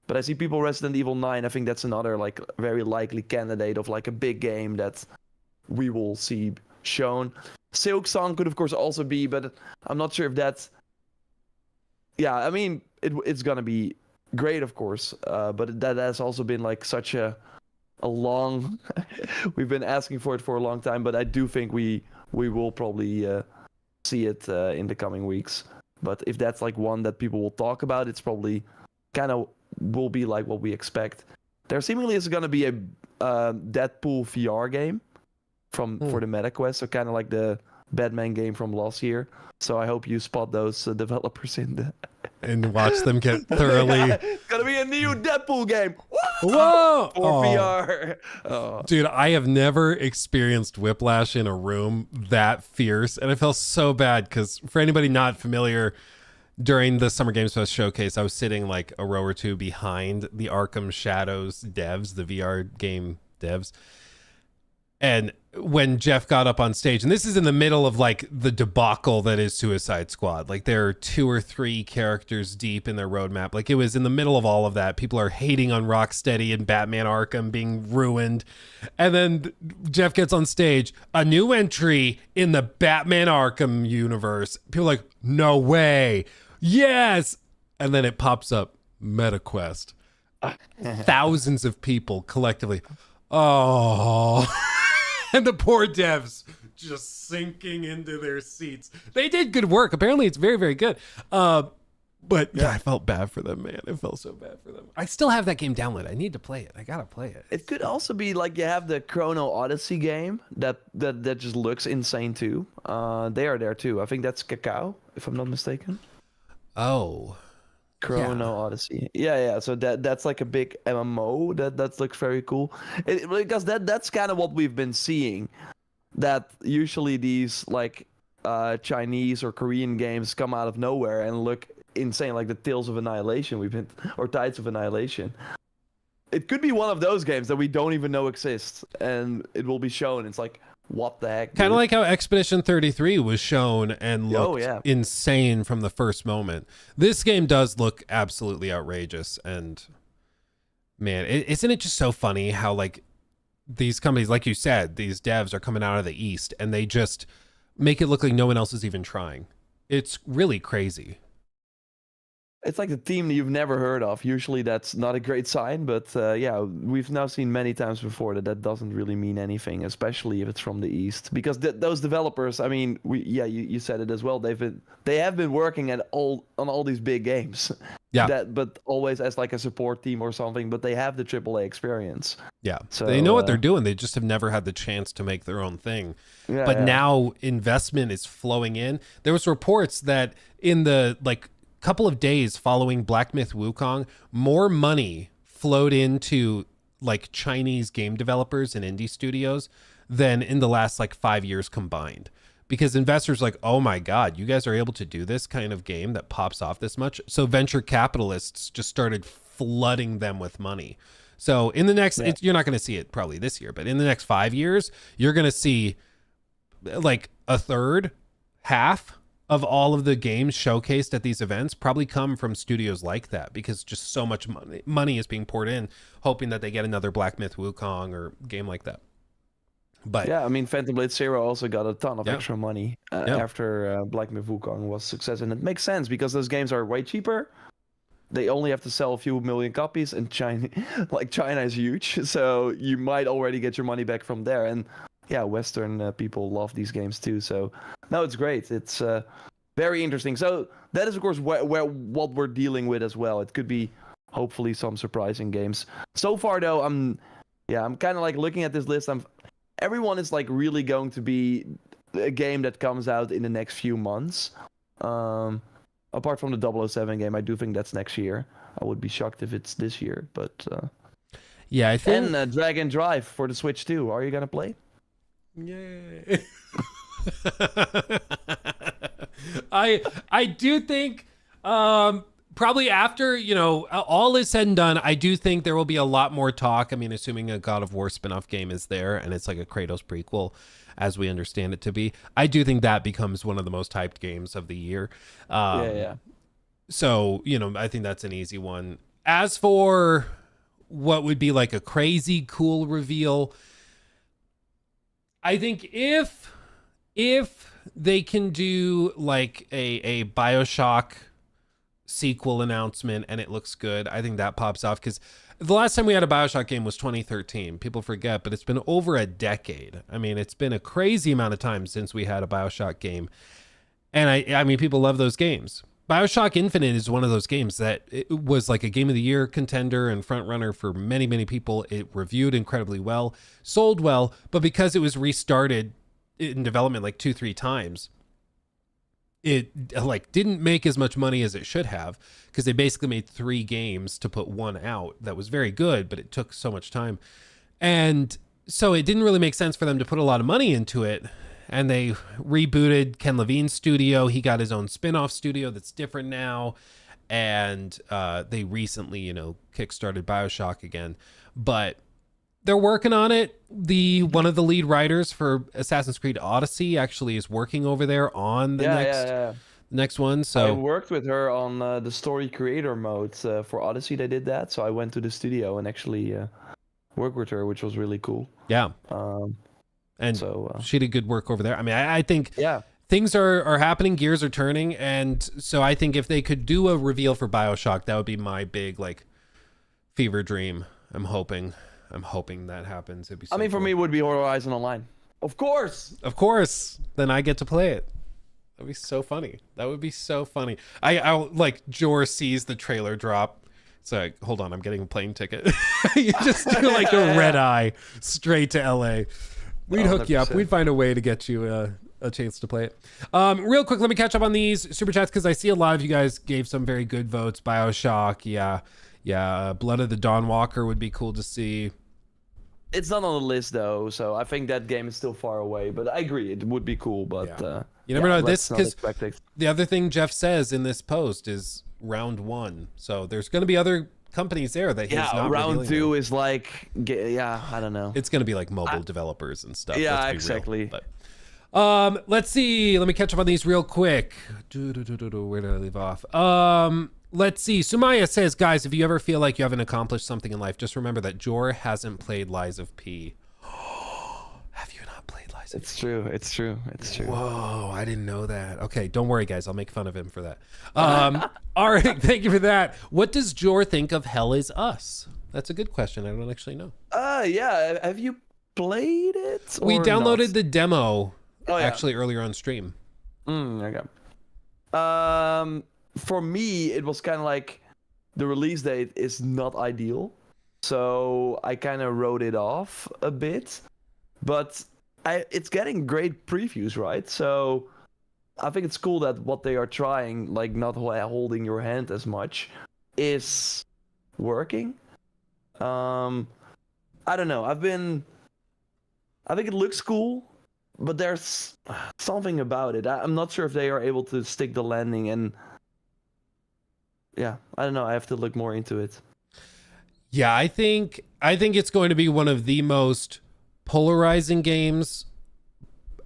B: But I see people Resident Evil 9. I think that's another like very likely candidate of like a big game that we will see shown. Silk Song could of course also be, but I'm not sure if that's. Yeah, I mean it's gonna be great, of course. But that has also been like such a long. We've been asking for it for a long time, but I do think we will probably see it in the coming weeks. But if that's like one that people will talk about, it's probably kind of will be like what we expect. There seemingly is going to be a Deadpool VR game for the MetaQuest, so kind of like the Batman game from last year. So I hope you spot those developers in the
A: and watch them get thoroughly.
B: It's gonna be a new Deadpool game.
A: Whoa!
B: For VR. Oh.
A: Dude, I have never experienced whiplash in a room that fierce, and I felt so bad because for anybody not familiar, during the Summer Games Fest showcase, I was sitting like a row or two behind the Arkham Shadows devs, the VR game devs. And when Jeff got up on stage, and this is in the middle of like the debacle that is Suicide Squad, like there are 2 or 3 characters deep in their roadmap. Like it was in the middle of all of that. People are hating on Rocksteady and Batman Arkham being ruined. And then Jeff gets on stage, a new entry in the Batman Arkham universe. People are like, no way. Yes. And then it pops up, MetaQuest. Thousands of people collectively. Oh. And the poor devs just sinking into their seats. They did good work. Apparently, it's very, very good. But yeah, I felt bad for them, man. I felt so bad for them. I still have that game downloaded. I need to play it. I gotta play it.
B: It could also be like you have the Chrono Odyssey game that just looks insane too. They are there too. I think that's Cacao, if I'm not mistaken.
A: Oh.
B: Chrono Odyssey. Yeah. So that's like a big MMO that looks very cool. Because that's kind of what we've been seeing. That usually these like Chinese or Korean games come out of nowhere and look insane, like the Tales of Annihilation or Tides of Annihilation. It could be one of those games that we don't even know exists, and it will be shown. It's like, what the heck?
A: Kind of like how Expedition 33 was shown and looked insane from the first moment. This game does look absolutely outrageous, and man, isn't it just so funny how like these companies, like you said, these devs are coming out of the East and they just make it look like no one else is even trying. It's really crazy.
B: It's like the team that you've never heard of. Usually that's not a great sign, but yeah, we've now seen many times before that doesn't really mean anything, especially if it's from the East. Because those developers, I mean, you said it as well. They have been working on all these big games. Yeah. But always as like a support team or something. But they have the AAA experience.
A: Yeah. So they know what they're doing. They just have never had the chance to make their own thing. Yeah, but now investment is flowing in. There was reports that in the couple of days following Black Myth Wukong, more money flowed into like Chinese game developers and indie studios than in the last 5 years combined, because investors like, oh my God, you guys are able to do this kind of game that pops off this much. So venture capitalists just started flooding them with money. So in the next, you're not going to see it probably this year, but in the next 5 years, you're going to see like a third, half of all of the games showcased at these events probably come from studios like that, because just so much money is being poured in, hoping that they get another Black Myth Wukong or game like that. But
B: yeah, I mean, Phantom Blade Zero also got a ton of extra money after Black Myth Wukong was a success, and it makes sense because those games are way cheaper. They only have to sell a few million copies, and China is huge, so you might already get your money back from there. And yeah, Western people love these games too. So no, it's great. It's very interesting. So that is of course where what we're dealing with as well. It could be hopefully some surprising games. So far though, I'm kind of like looking at this list. Everyone is like really going to be a game that comes out in the next few months. Apart from the 007 game, I do think that's next year. I would be shocked if it's this year, but
A: yeah, I think.
B: And Dragon Drive for the Switch too. Are you gonna play?
A: Yay. I do think probably after, you know, all is said and done, I do think there will be a lot more talk. I mean, assuming a God of War spin-off game is there and it's like a Kratos prequel as we understand it to be, I do think that becomes one of the most hyped games of the year.
B: Yeah.
A: So, you know, I think that's an easy one. As for what would be like a crazy cool reveal, I think if they can do like a BioShock sequel announcement and it looks good, I think that pops off, because the last time we had a BioShock game was 2013. People forget, but it's been over a decade. I mean, it's been a crazy amount of time since we had a BioShock game. And I mean, people love those games. BioShock Infinite is one of those games that it was like a game of the year contender and front runner for many, many people. It reviewed incredibly well, sold well, but because it was restarted in development like 2-3 times, it like didn't make as much money as it should have, because they basically made 3 games to put one out that was very good, but it took so much time. And so it didn't really make sense for them to put a lot of money into it. And they rebooted Ken Levine's studio. He got his own spin-off studio that's different now. And they recently, you know, kickstarted BioShock again. But they're working on it. One of the lead writers for Assassin's Creed Odyssey actually is working over there on the next one. So
B: I worked with her on the story creator mode for Odyssey. They did that. So I went to the studio and actually worked with her, which was really cool.
A: Yeah. And so she did good work over there. I mean, I think things are happening, gears are turning. And so I think if they could do a reveal for BioShock, that would be my big like fever dream. I'm hoping that happens. It'd be so
B: for me, it would be Horizon Online. Of course.
A: Then I get to play it. That'd be so funny. That would be so funny. I like Jor sees the trailer drop. It's like, hold on, I'm getting a plane ticket. You just do like a red eye straight to LA. We'd hook you up. We'd find a way to get you a chance to play it. Real quick, let me catch up on these super chats, because I see a lot of you guys gave some very good votes. BioShock, yeah. Blood of the Dawnwalker would be cool to see.
B: It's not on the list though, so I think that game is still far away. But I agree, it would be cool. But
A: you never know this, because the other thing Jeff says in this post is round 1. So there's going to be other companies there that he's not
B: round 2 is like I don't know.
A: It's going to be like mobile developers and stuff.
B: Yeah, exactly.
A: Real, but let's see. Let me catch up on these real quick. Where did I leave off? Let's see. Sumaya says, guys, if you ever feel like you haven't accomplished something in life, just remember that Jor hasn't played Lies of P. Have you not played Lies of P?
B: It's true.
A: Whoa, I didn't know that. Okay, don't worry, guys. I'll make fun of him for that. All right, thank you for that. What does Jor think of Hell Is Us? That's a good question. I don't actually know.
B: Yeah. Have you played it?
A: We downloaded the demo actually earlier on stream.
B: Okay. For me, it was kind of like the release date is not ideal, so I kind of wrote it off a bit. But it's getting great previews, right? So I think it's cool that what they are trying, like not holding your hand as much, is working. I don't know. I think it looks cool, but there's something about it. I'm not sure if they are able to stick the landing, and yeah, I don't know. I have to look more into it.
A: Yeah, I think it's going to be one of the most polarizing games,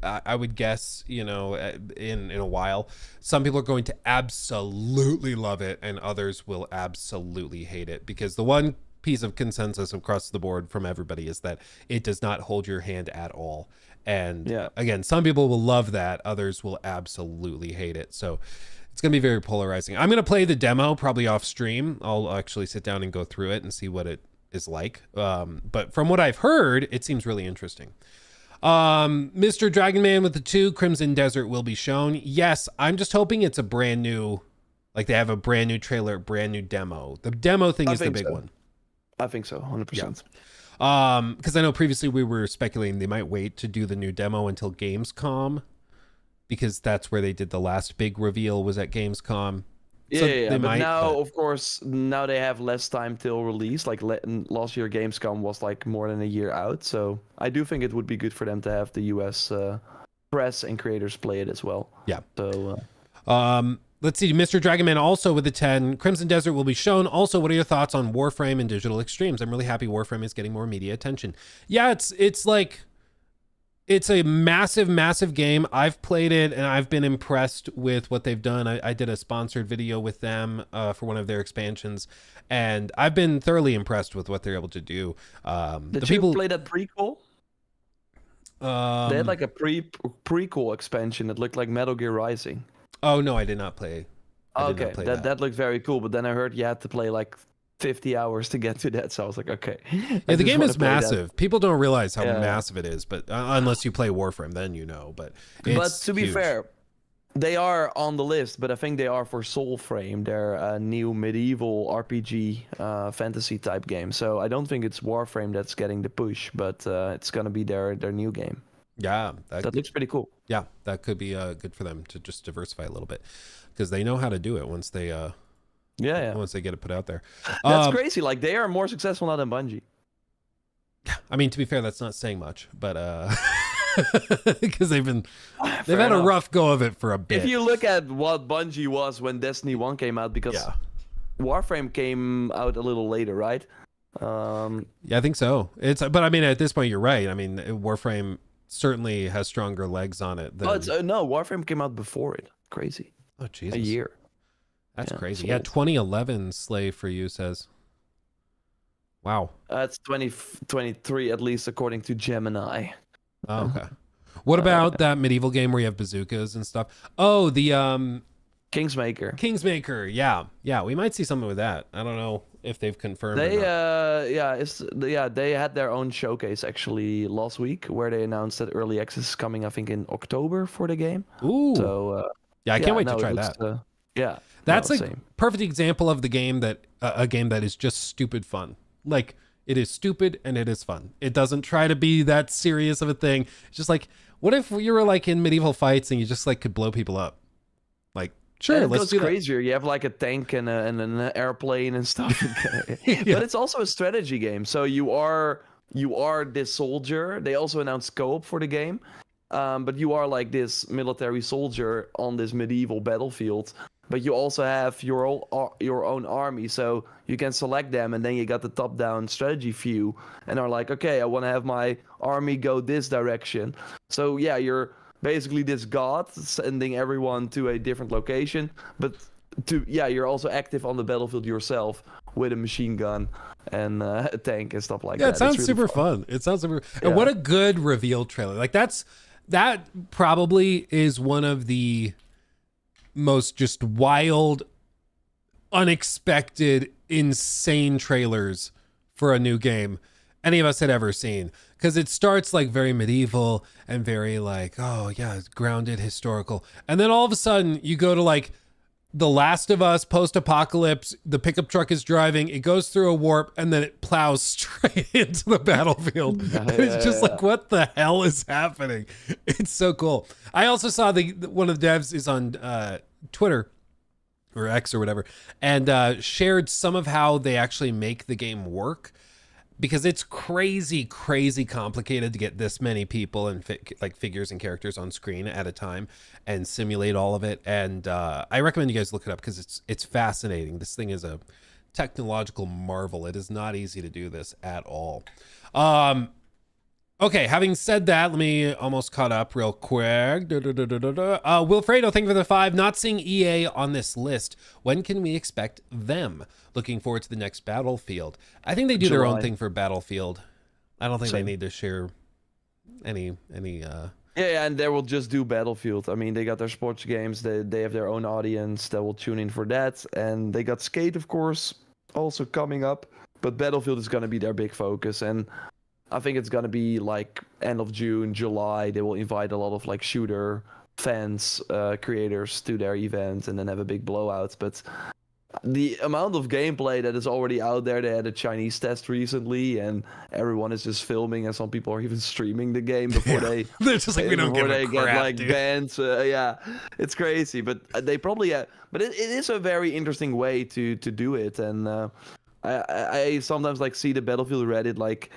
A: I would guess, in a while. Some people are going to absolutely love it, and others will absolutely hate it, because the one piece of consensus across the board from everybody is that it does not hold your hand at all. And again, some people will love that, others will absolutely hate it. So it's going to be very polarizing. I'm going to play the demo probably off stream. I'll actually sit down and go through it and see what it is like. But from what I've heard, it seems really interesting. Mr. Dragon Man with the 2 Crimson Desert will be shown. Yes, I'm just hoping it's a brand new, like they have a brand new trailer, brand new demo. The demo thing is the big one.
B: I think so, 100%.
A: Because I know previously we were speculating they might wait to do the new demo until Gamescom, because that's where they did the last big reveal, was at Gamescom. So
B: But now, of course, now they have less time till release. Like last year, Gamescom was like more than a year out. So I do think it would be good for them to have the US press and creators play it as well.
A: Yeah.
B: So,
A: let's see. Mr. Dragonman also with the 10. Crimson Desert will be shown. Also, what are your thoughts on Warframe and Digital Extremes? I'm really happy Warframe is getting more media attention. Yeah, it's like, it's a massive, massive game. I've played it and I've been impressed with what they've done. I did a sponsored video with them for one of their expansions, and I've been thoroughly impressed with what they're able to do.
B: Did you play that prequel? They had like a prequel expansion that looked like Metal Gear Rising.
A: Oh no, I did not play.
B: Okay, that looked very cool. But then I heard you had to play like 50 hours to get to that, so I was like, okay.
A: Yeah, the game is massive. People don't realize how massive it is, but unless you play Warframe, then you know. But
B: to be fair, they are on the list, but I think they are for Soulframe. They're a new medieval RPG fantasy type game. So I don't think it's Warframe that's getting the push, but it's gonna be their new game.
A: Yeah,
B: that looks pretty cool.
A: Yeah, that could be good for them to just diversify a little bit, because they know how to do it once they once they get it put out there.
B: That's crazy. Like, they are more successful now than Bungie.
A: I mean, to be fair, that's not saying much, but because they've had a rough go of it for a bit.
B: If you look at what Bungie was when Destiny 1 came out, because Warframe came out a little later, right?
A: Yeah, I think so. But I mean, at this point, you're right. I mean, Warframe certainly has stronger legs on it than...
B: no, Warframe came out before it. Crazy.
A: Oh, Jesus.
B: A year.
A: That's crazy. Yeah, 2011 Slave for you says. Wow.
B: It's 2023, at least according to Gemini.
A: Oh, okay. What about that medieval game where you have bazookas and stuff? Oh, the
B: Kingsmaker.
A: Kingsmaker. Yeah, we might see something with that. I don't know if they've confirmed.
B: They they had their own showcase actually last week, where they announced that early access is coming, I think, in October for the game.
A: Ooh.
B: So
A: I can't wait to try that. That's a perfect example of the game that a game that is just stupid fun. Like, it is stupid and it is fun. It doesn't try to be that serious of a thing. It's just like, what if you were like in medieval fights and you just like could blow people up? Like, sure, let's do
B: crazier. You have like a tank and an airplane and stuff. But it's also a strategy game. So you are this soldier. They also announced scope for the game. But you are like this military soldier on this medieval battlefield. But you also have your own army, so you can select them, and then you got the top-down strategy view, and are like, okay, I want to have my army go this direction. So yeah, you're basically this god sending everyone to a different location, but you're also active on the battlefield yourself with a machine gun and a tank and stuff like that.
A: Yeah, it sounds really super fun. It sounds super. Yeah. And what a good reveal trailer! Like that probably is one of the most just wild, unexpected, insane trailers for a new game any of us had ever seen, because it starts like very medieval and very like, oh yeah, grounded, historical, and then all of a sudden you go to like The Last of Us post-apocalypse. The pickup truck is driving, it goes through a warp, and then it plows straight into the battlefield. It's just like, what the hell is happening? It's so cool. I also saw one of the devs is on Twitter or X or whatever, and shared some of how they actually make the game work, because it's crazy complicated to get this many people and like figures and characters on screen at a time and simulate all of it. And I recommend you guys look it up, because it's fascinating. This thing is a technological marvel. It is not easy to do this at all. Okay, having said that, let me almost caught up real quick. Wilfredo, thank you for the 5. Not seeing EA on this list. When can we expect them? Looking forward to the next Battlefield. I think they do their own thing for Battlefield. I don't think they need to share any.
B: Yeah, and they will just do Battlefield. I mean, they got their sports games. They have their own audience that will tune in for that. And they got Skate, of course, also coming up. But Battlefield is going to be their big focus. And I think it's gonna be like end of June, July. They will invite a lot of like shooter fans, creators to their event, and then have a big blowout. But the amount of gameplay that is already out there, they had a Chinese test recently, and everyone is just filming, and some people are even streaming the game before
A: they're just like, we don't give a crap,
B: get like
A: dude.
B: banned. Yeah, it's crazy, but they probably. But it is a very interesting way to do it, and I sometimes like see the Battlefield Reddit like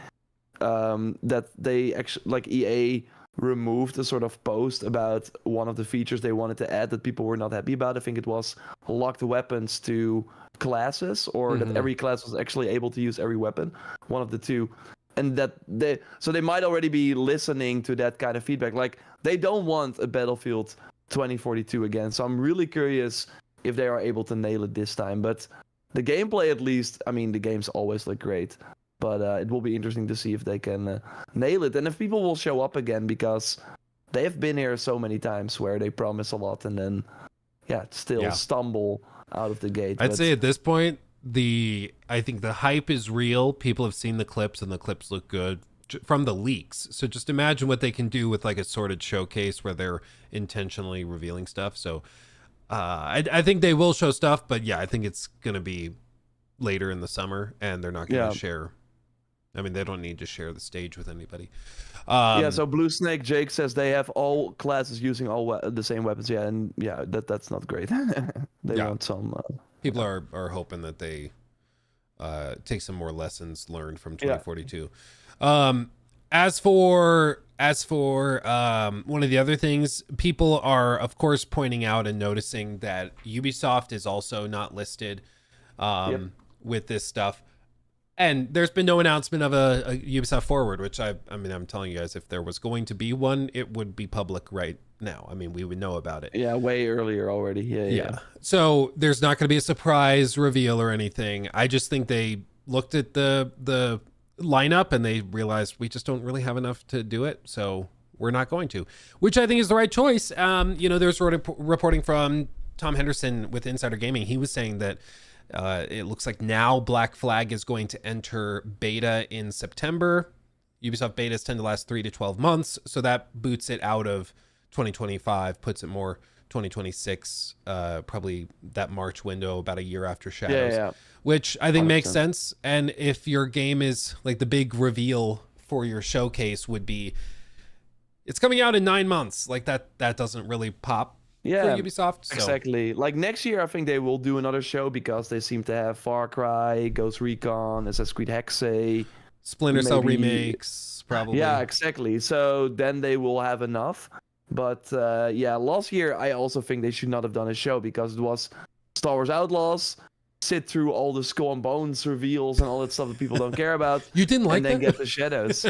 B: that they actually like EA removed a sort of post about one of the features they wanted to add that people were not happy about. I think it was locked weapons to classes, or that every class was actually able to use every weapon, one of the two. And that they might already be listening to that kind of feedback. Like, they don't want a Battlefield 2042 again. So I'm really curious if they are able to nail it this time. But the gameplay, at least, I mean, the games always look great. But it will be interesting to see if they can nail it, and if people will show up again, because they have been here so many times where they promise a lot and then, still stumble out of the gate.
A: I'd say at this point, I think the hype is real. People have seen the clips, and the clips look good from the leaks. So just imagine what they can do with like a sorted showcase where they're intentionally revealing stuff. So I think they will show stuff, but I think it's gonna be later in the summer, and they're not gonna share. I mean, they don't need to share the stage with anybody.
B: So Blue Snake Jake says they have all classes using all the same weapons. That's not great. They want some.
A: People are hoping that they take some more lessons learned from 2042. As for one of the other things, people are of course pointing out and noticing that Ubisoft is also not listed with this stuff. And there's been no announcement of a Ubisoft Forward, which I mean, I'm telling you guys, if there was going to be one, it would be public right now. I mean, we would know about it.
B: Yeah, way earlier already. Yeah.
A: So there's not going to be a surprise reveal or anything. I just think they looked at the lineup and they realized we just don't really have enough to do it. So we're not going to, which I think is the right choice. There's reporting from Tom Henderson with Insider Gaming. He was saying that it looks like now Black Flag is going to enter beta in September. Ubisoft betas tend to last 3 to 12 months, so that boots it out of 2025, puts it more 2026, probably that March window, about a year after Shadows, which I think 100%. Makes sense. And if your game is like, the big reveal for your showcase would be, it's coming out in 9 months, like that doesn't really pop. For Ubisoft. So.
B: Exactly. Like next year, I think they will do another show because they seem to have Far Cry, Ghost Recon, Assassin's Creed Hexe,
A: Splinter Cell remakes, probably.
B: Yeah, exactly. So then they will have enough. But last year I also think they should not have done a show because it was Star Wars Outlaws, sit through all the Skull and Bones reveals and all that stuff that people don't care about.
A: You didn't like that?
B: And then get the Shadows.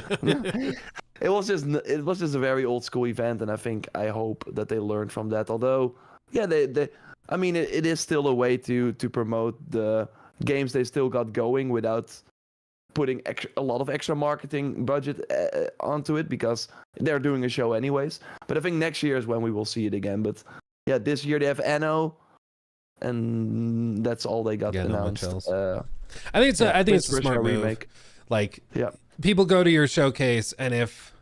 B: It was just a very old school event, and I hope that they learned from that. Although, I mean, it is still a way to promote the games they still got going without putting a lot of extra marketing budget onto it, because they're doing a show anyways. But I think next year is when we will see it again. But this year they have Anno, and that's all they got announced.
A: I think it's a smart move. Remake. Like, people go to your showcase, and if,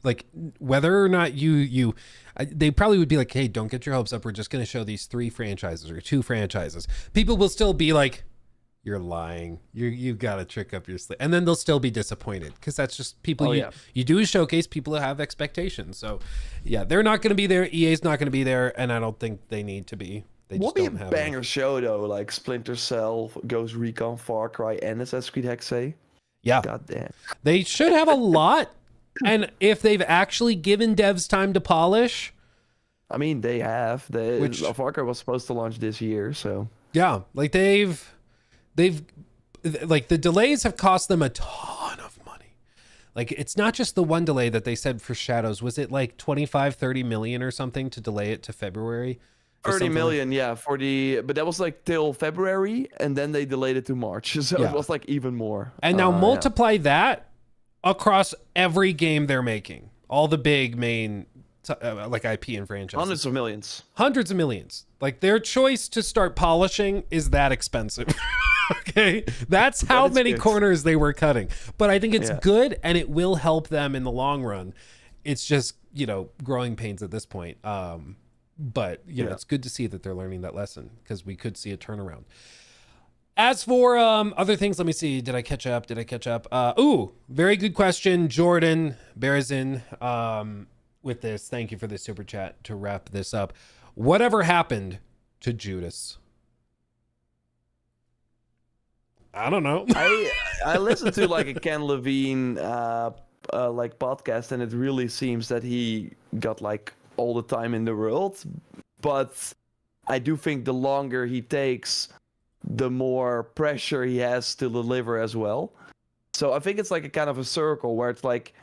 A: like, whether or not they probably would be like, hey, don't get your hopes up, we're just going to show these 3 franchises or 2 franchises. People will still be like, you're lying, you got a trick up your sleeve, and then they'll still be disappointed, because that's just people. You do a showcase, people have expectations. So they're not going to be there, EA's not going to be there, and I don't think they need to be. They just don't have a
B: banger show though, like Splinter Cell, Ghost Recon, Far Cry, and Assassin's Creed Hexe.
A: Yeah.
B: God damn.
A: They should have a lot. And if they've actually given devs time to polish.
B: I mean, they have. Far Cry was supposed to launch this year, so.
A: Yeah. Like they've like, the delays have cost them a ton of money. Like, it's not just the one delay that they said for Shadows. Was it like 25, 30 million or something to delay it to February?
B: 30 million, but that was like till February, and then they delayed it to March, so it was like even more.
A: And now multiply that across every game they're making, all the big main like IP and franchises.
B: Hundreds of millions.
A: Like, their choice to start polishing is that expensive. Okay, that's how many
B: good.
A: corners they were cutting. But I think it's
B: Yeah.
A: good, and it will help them in the long run. It's just, growing pains at this point. But it's good to see that they're learning that lesson, because we could see a turnaround. As for other things, let me see. Did I catch up? Very good question, Jordan Berzin. With this, thank you for the super chat to wrap this up. Whatever happened to Judas? I don't know.
B: I listened to like a Ken Levine like podcast, and it really seems that he got like all the time in the world. But I do think the longer he takes, the more pressure he has to deliver as well. So I think it's like a kind of a circle where it's like,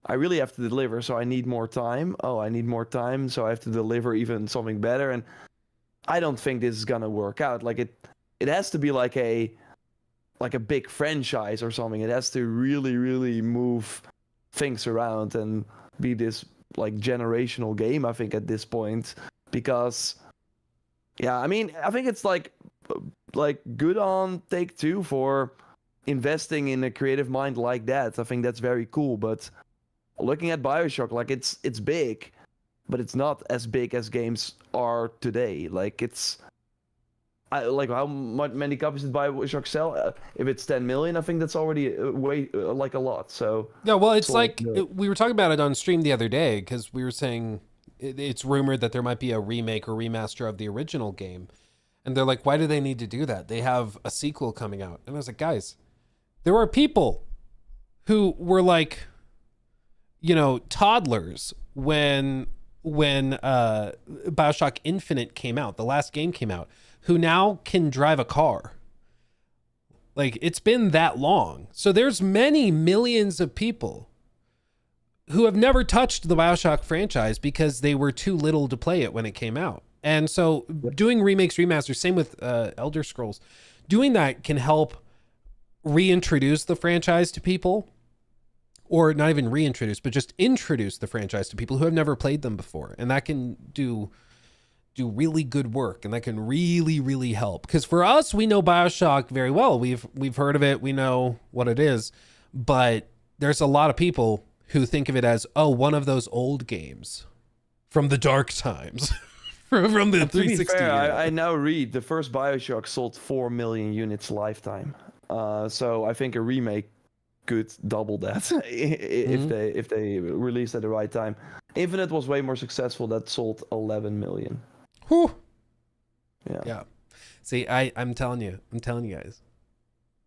B: I really have to deliver, so I need more time. Oh, I need more time, so I have to deliver even something better. And I don't think this is gonna work out. Like it has to be like a big franchise or something. It has to really, really move things around and be this like generational game, I think, at this point. Because I mean, I think it's like good on Take-Two for investing in a creative mind like that. I think that's very cool. But looking at BioShock, like it's big, but it's not as big as games are today. Like like how many copies did BioShock sell? If it's 10 million, I think that's already way like a lot. So
A: yeah, well, it's like we were talking about it on stream the other day, because we were saying it's rumored that there might be a remake or remaster of the original game, and they're like, why do they need to do that? They have a sequel coming out. And I was like, guys, there are people who were like, toddlers when BioShock Infinite came out, the last game came out, who now can drive a car. Like, it's been that long. So there's many millions of people who have never touched the BioShock franchise because they were too little to play it when it came out. And so doing remakes, remasters, same with Elder Scrolls, doing that can help reintroduce the franchise to people, or not even reintroduce, but just introduce the franchise to people who have never played them before. And that can do really good work, and that can really, really help. Because for us, we know BioShock very well. We've heard of it. We know what it is. But there's a lot of people who think of it as, one of those old games from the dark times. From the 360.
B: Fair, I now read the first BioShock sold 4 million units lifetime. So I think a remake could double that if they released at the right time. Infinite was way more successful. That sold 11 million.
A: Whew.
B: Yeah.
A: See, I'm telling you guys,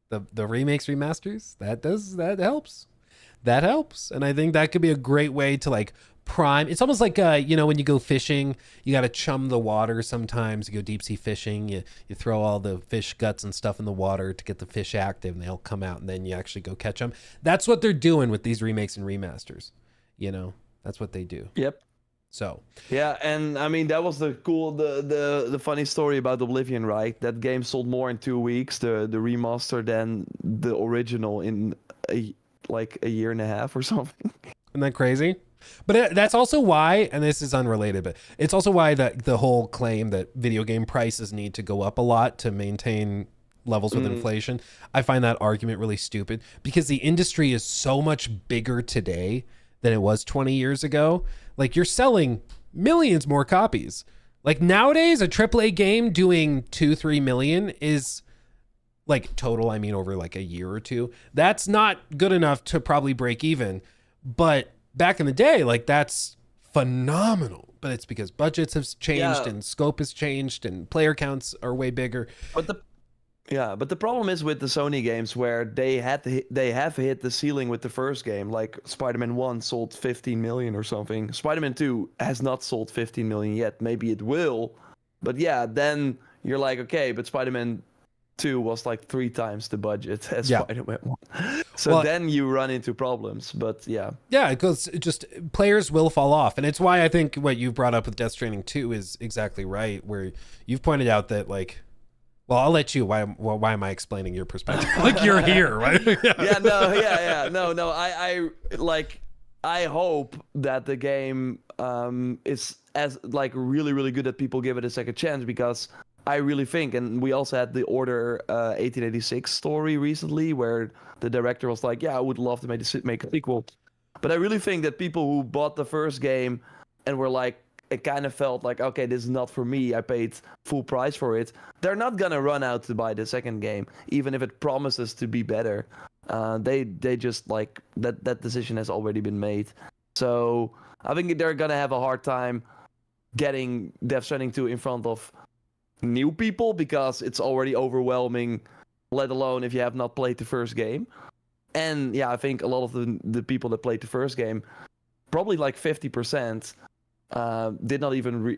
A: the remakes, remasters, that helps. That helps. And I think that could be a great way to like prime. It's almost like when you go fishing, you got to chum the water sometimes. You go deep sea fishing, you throw all the fish guts and stuff in the water to get the fish active, and they'll come out, and then you actually go catch them. That's what they're doing with these remakes and remasters. That's what they do.
B: Yep.
A: So
B: yeah, and I mean that was the funny story about Oblivion, right? That game sold more in 2 weeks, the remaster, than the original in a year and a half or something.
A: Isn't that crazy? But that's also why, and this is unrelated, but it's also why that the whole claim that video game prices need to go up a lot to maintain levels with inflation, I find that argument really stupid, because the industry is so much bigger today than it was 20 years ago. Like, you're selling millions more copies. Like, nowadays, a AAA game doing 2-3 million is like total, I mean, over like a year or two. That's not good enough to probably break even. But back in the day, like, that's phenomenal. But it's because budgets have changed and scope has changed and player counts are way bigger.
B: But the problem is with the Sony games, where they have hit the ceiling with the first game. Like Spider-Man 1 sold 15 million or something. Spider-Man 2 has not sold 15 million yet. Maybe it will. But yeah, then you're like, okay, but Spider-Man 2 was like 3 times the budget as Spider-Man 1. So then you run into problems. But yeah,
A: because just players will fall off. And it's why I think what you brought up with Death Stranding 2 is exactly right, where you've pointed out that, like, well, I'll let you. Why am I explaining your perspective? Like, you're here, right?
B: No. I hope that the game is as like really, really good that people give it a second chance, because I really think, and we also had the Order 1886 story recently, where the director was like, "Yeah, I would love to make a sequel," but I really think that people who bought the first game and were like, it kind of felt like, okay, this is not for me. I paid full price for it. They're not gonna run out to buy the second game, even if it promises to be better. They just like that decision has already been made. So I think they're gonna have a hard time getting Death Stranding 2 in front of new people because it's already overwhelming, let alone if you have not played the first game. And yeah, I think a lot of the people that played the first game, probably like 50%, did not even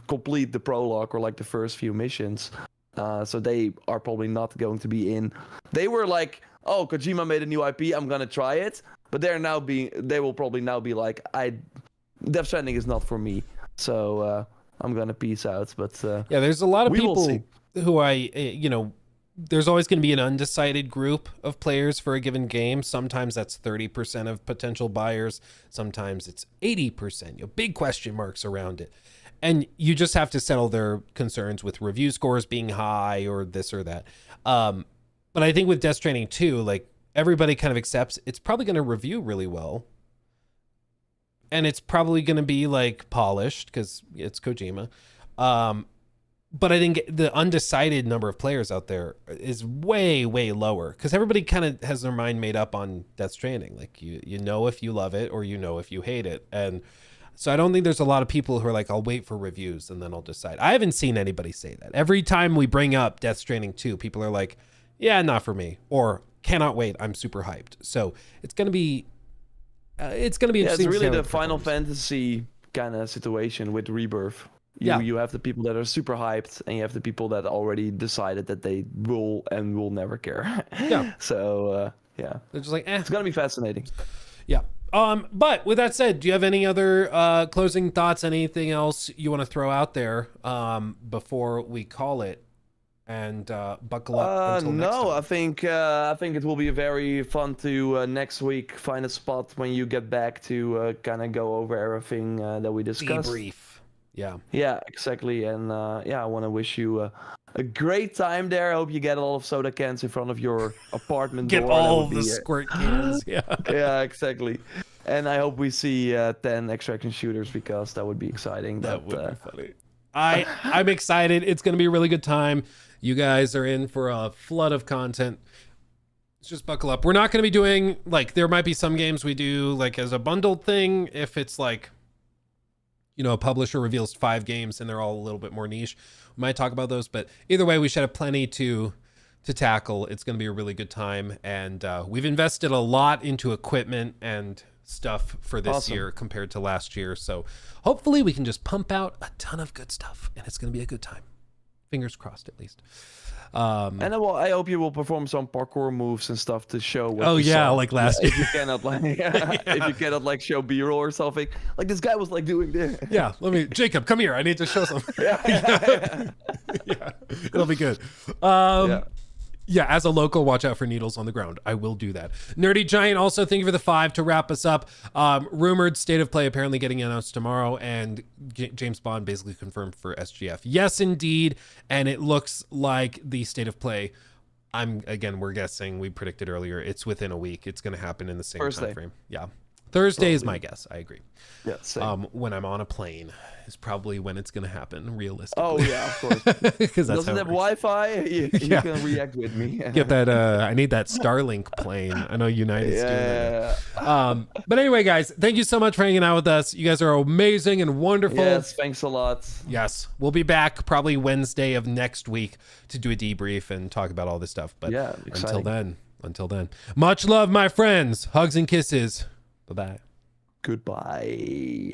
B: complete the prologue or like the first few missions. So they are probably not going to be in. They were like, oh, Kojima made a new IP, I'm gonna try it. But they will probably now be like, Death Stranding is not for me. So I'm gonna peace out. But
A: yeah, there's a lot of people who there's always going to be an undecided group of players for a given game. Sometimes that's 30% of potential buyers. Sometimes it's 80%, big question marks around it. And you just have to settle their concerns with review scores being high or this or that. But I think with Death Stranding 2, like everybody kind of accepts it's probably going to review really well. And it's probably going to be like polished because it's Kojima. But I think the undecided number of players out there is way, way lower because everybody kind of has their mind made up on Death Stranding. Like you know if you love it or you know if you hate it. And so I don't think there's a lot of people who are like, I'll wait for reviews and then I'll decide. I haven't seen anybody say that. Every time we bring up Death Stranding 2, people are like, yeah, not for me, or cannot wait, I'm super hyped. So it's going to be interesting.
B: It's really the Final Fantasy kind of situation with Rebirth. You have the people that are super hyped, and you have the people that already decided that they will and will never care.
A: Yeah.
B: So yeah,
A: they're just like,
B: it's gonna be fascinating.
A: Yeah. But with that said, do you have any other closing thoughts? Anything else you want to throw out there before we call it and buckle up until next time?
B: I think it will be very fun to next week find a spot when you get back to kind of go over everything that we discussed.
A: Debrief.
B: Yeah, exactly. And I want to wish you a great time there. I hope you get a lot of soda cans in front of your apartment
A: Get
B: door.
A: all the squirt cans. Yeah.
B: Yeah, exactly. And I hope we see 10 extraction shooters because that would be exciting.
A: That would be funny. I'm excited. It's going to be a really good time. You guys are in for a flood of content. Let's just buckle up. We're not going to be doing, like, there might be some games we do, like, as a bundled thing. If it's, like, a publisher reveals 5 games and they're all a little bit more niche, we might talk about those. But either way, we should have plenty to tackle. It's going to be a really good time. And we've invested a lot into equipment and stuff for this year compared to last year. So hopefully we can just pump out a ton of good stuff and it's going to be a good time. Fingers crossed, at least.
B: And I hope you will perform some parkour moves and stuff to show what
A: like last year.
B: If you cannot if you cannot show B-roll or something, like this guy was like doing this.
A: Yeah, Jacob, come here, I need to show something. Yeah, it'll be good. Yeah, as a local, watch out for needles on the ground. I will do that. Nerdy Giant, also thank you for the 5 to wrap us up. Rumored State of Play apparently getting announced tomorrow, and James Bond basically confirmed for SGF. Yes, indeed, and it looks like the State of Play, we're guessing, we predicted earlier, it's within a week. It's going to happen in the same time frame. Yeah. Thursday is my guess. I agree.
B: Yeah, same.
A: When I'm on a plane is probably when it's going to happen, realistically.
B: Oh, yeah, of course.
A: Because
B: doesn't have Wi-Fi, you can react with me.
A: Get that, I need that Starlink plane. I know United's doing that. But anyway, guys, thank you so much for hanging out with us. You guys are amazing and wonderful.
B: Yes, thanks a lot.
A: Yes, we'll be back probably Wednesday of next week to do a debrief and talk about all this stuff. But until then, much love, my friends. Hugs and kisses. Bye-bye.
B: Goodbye.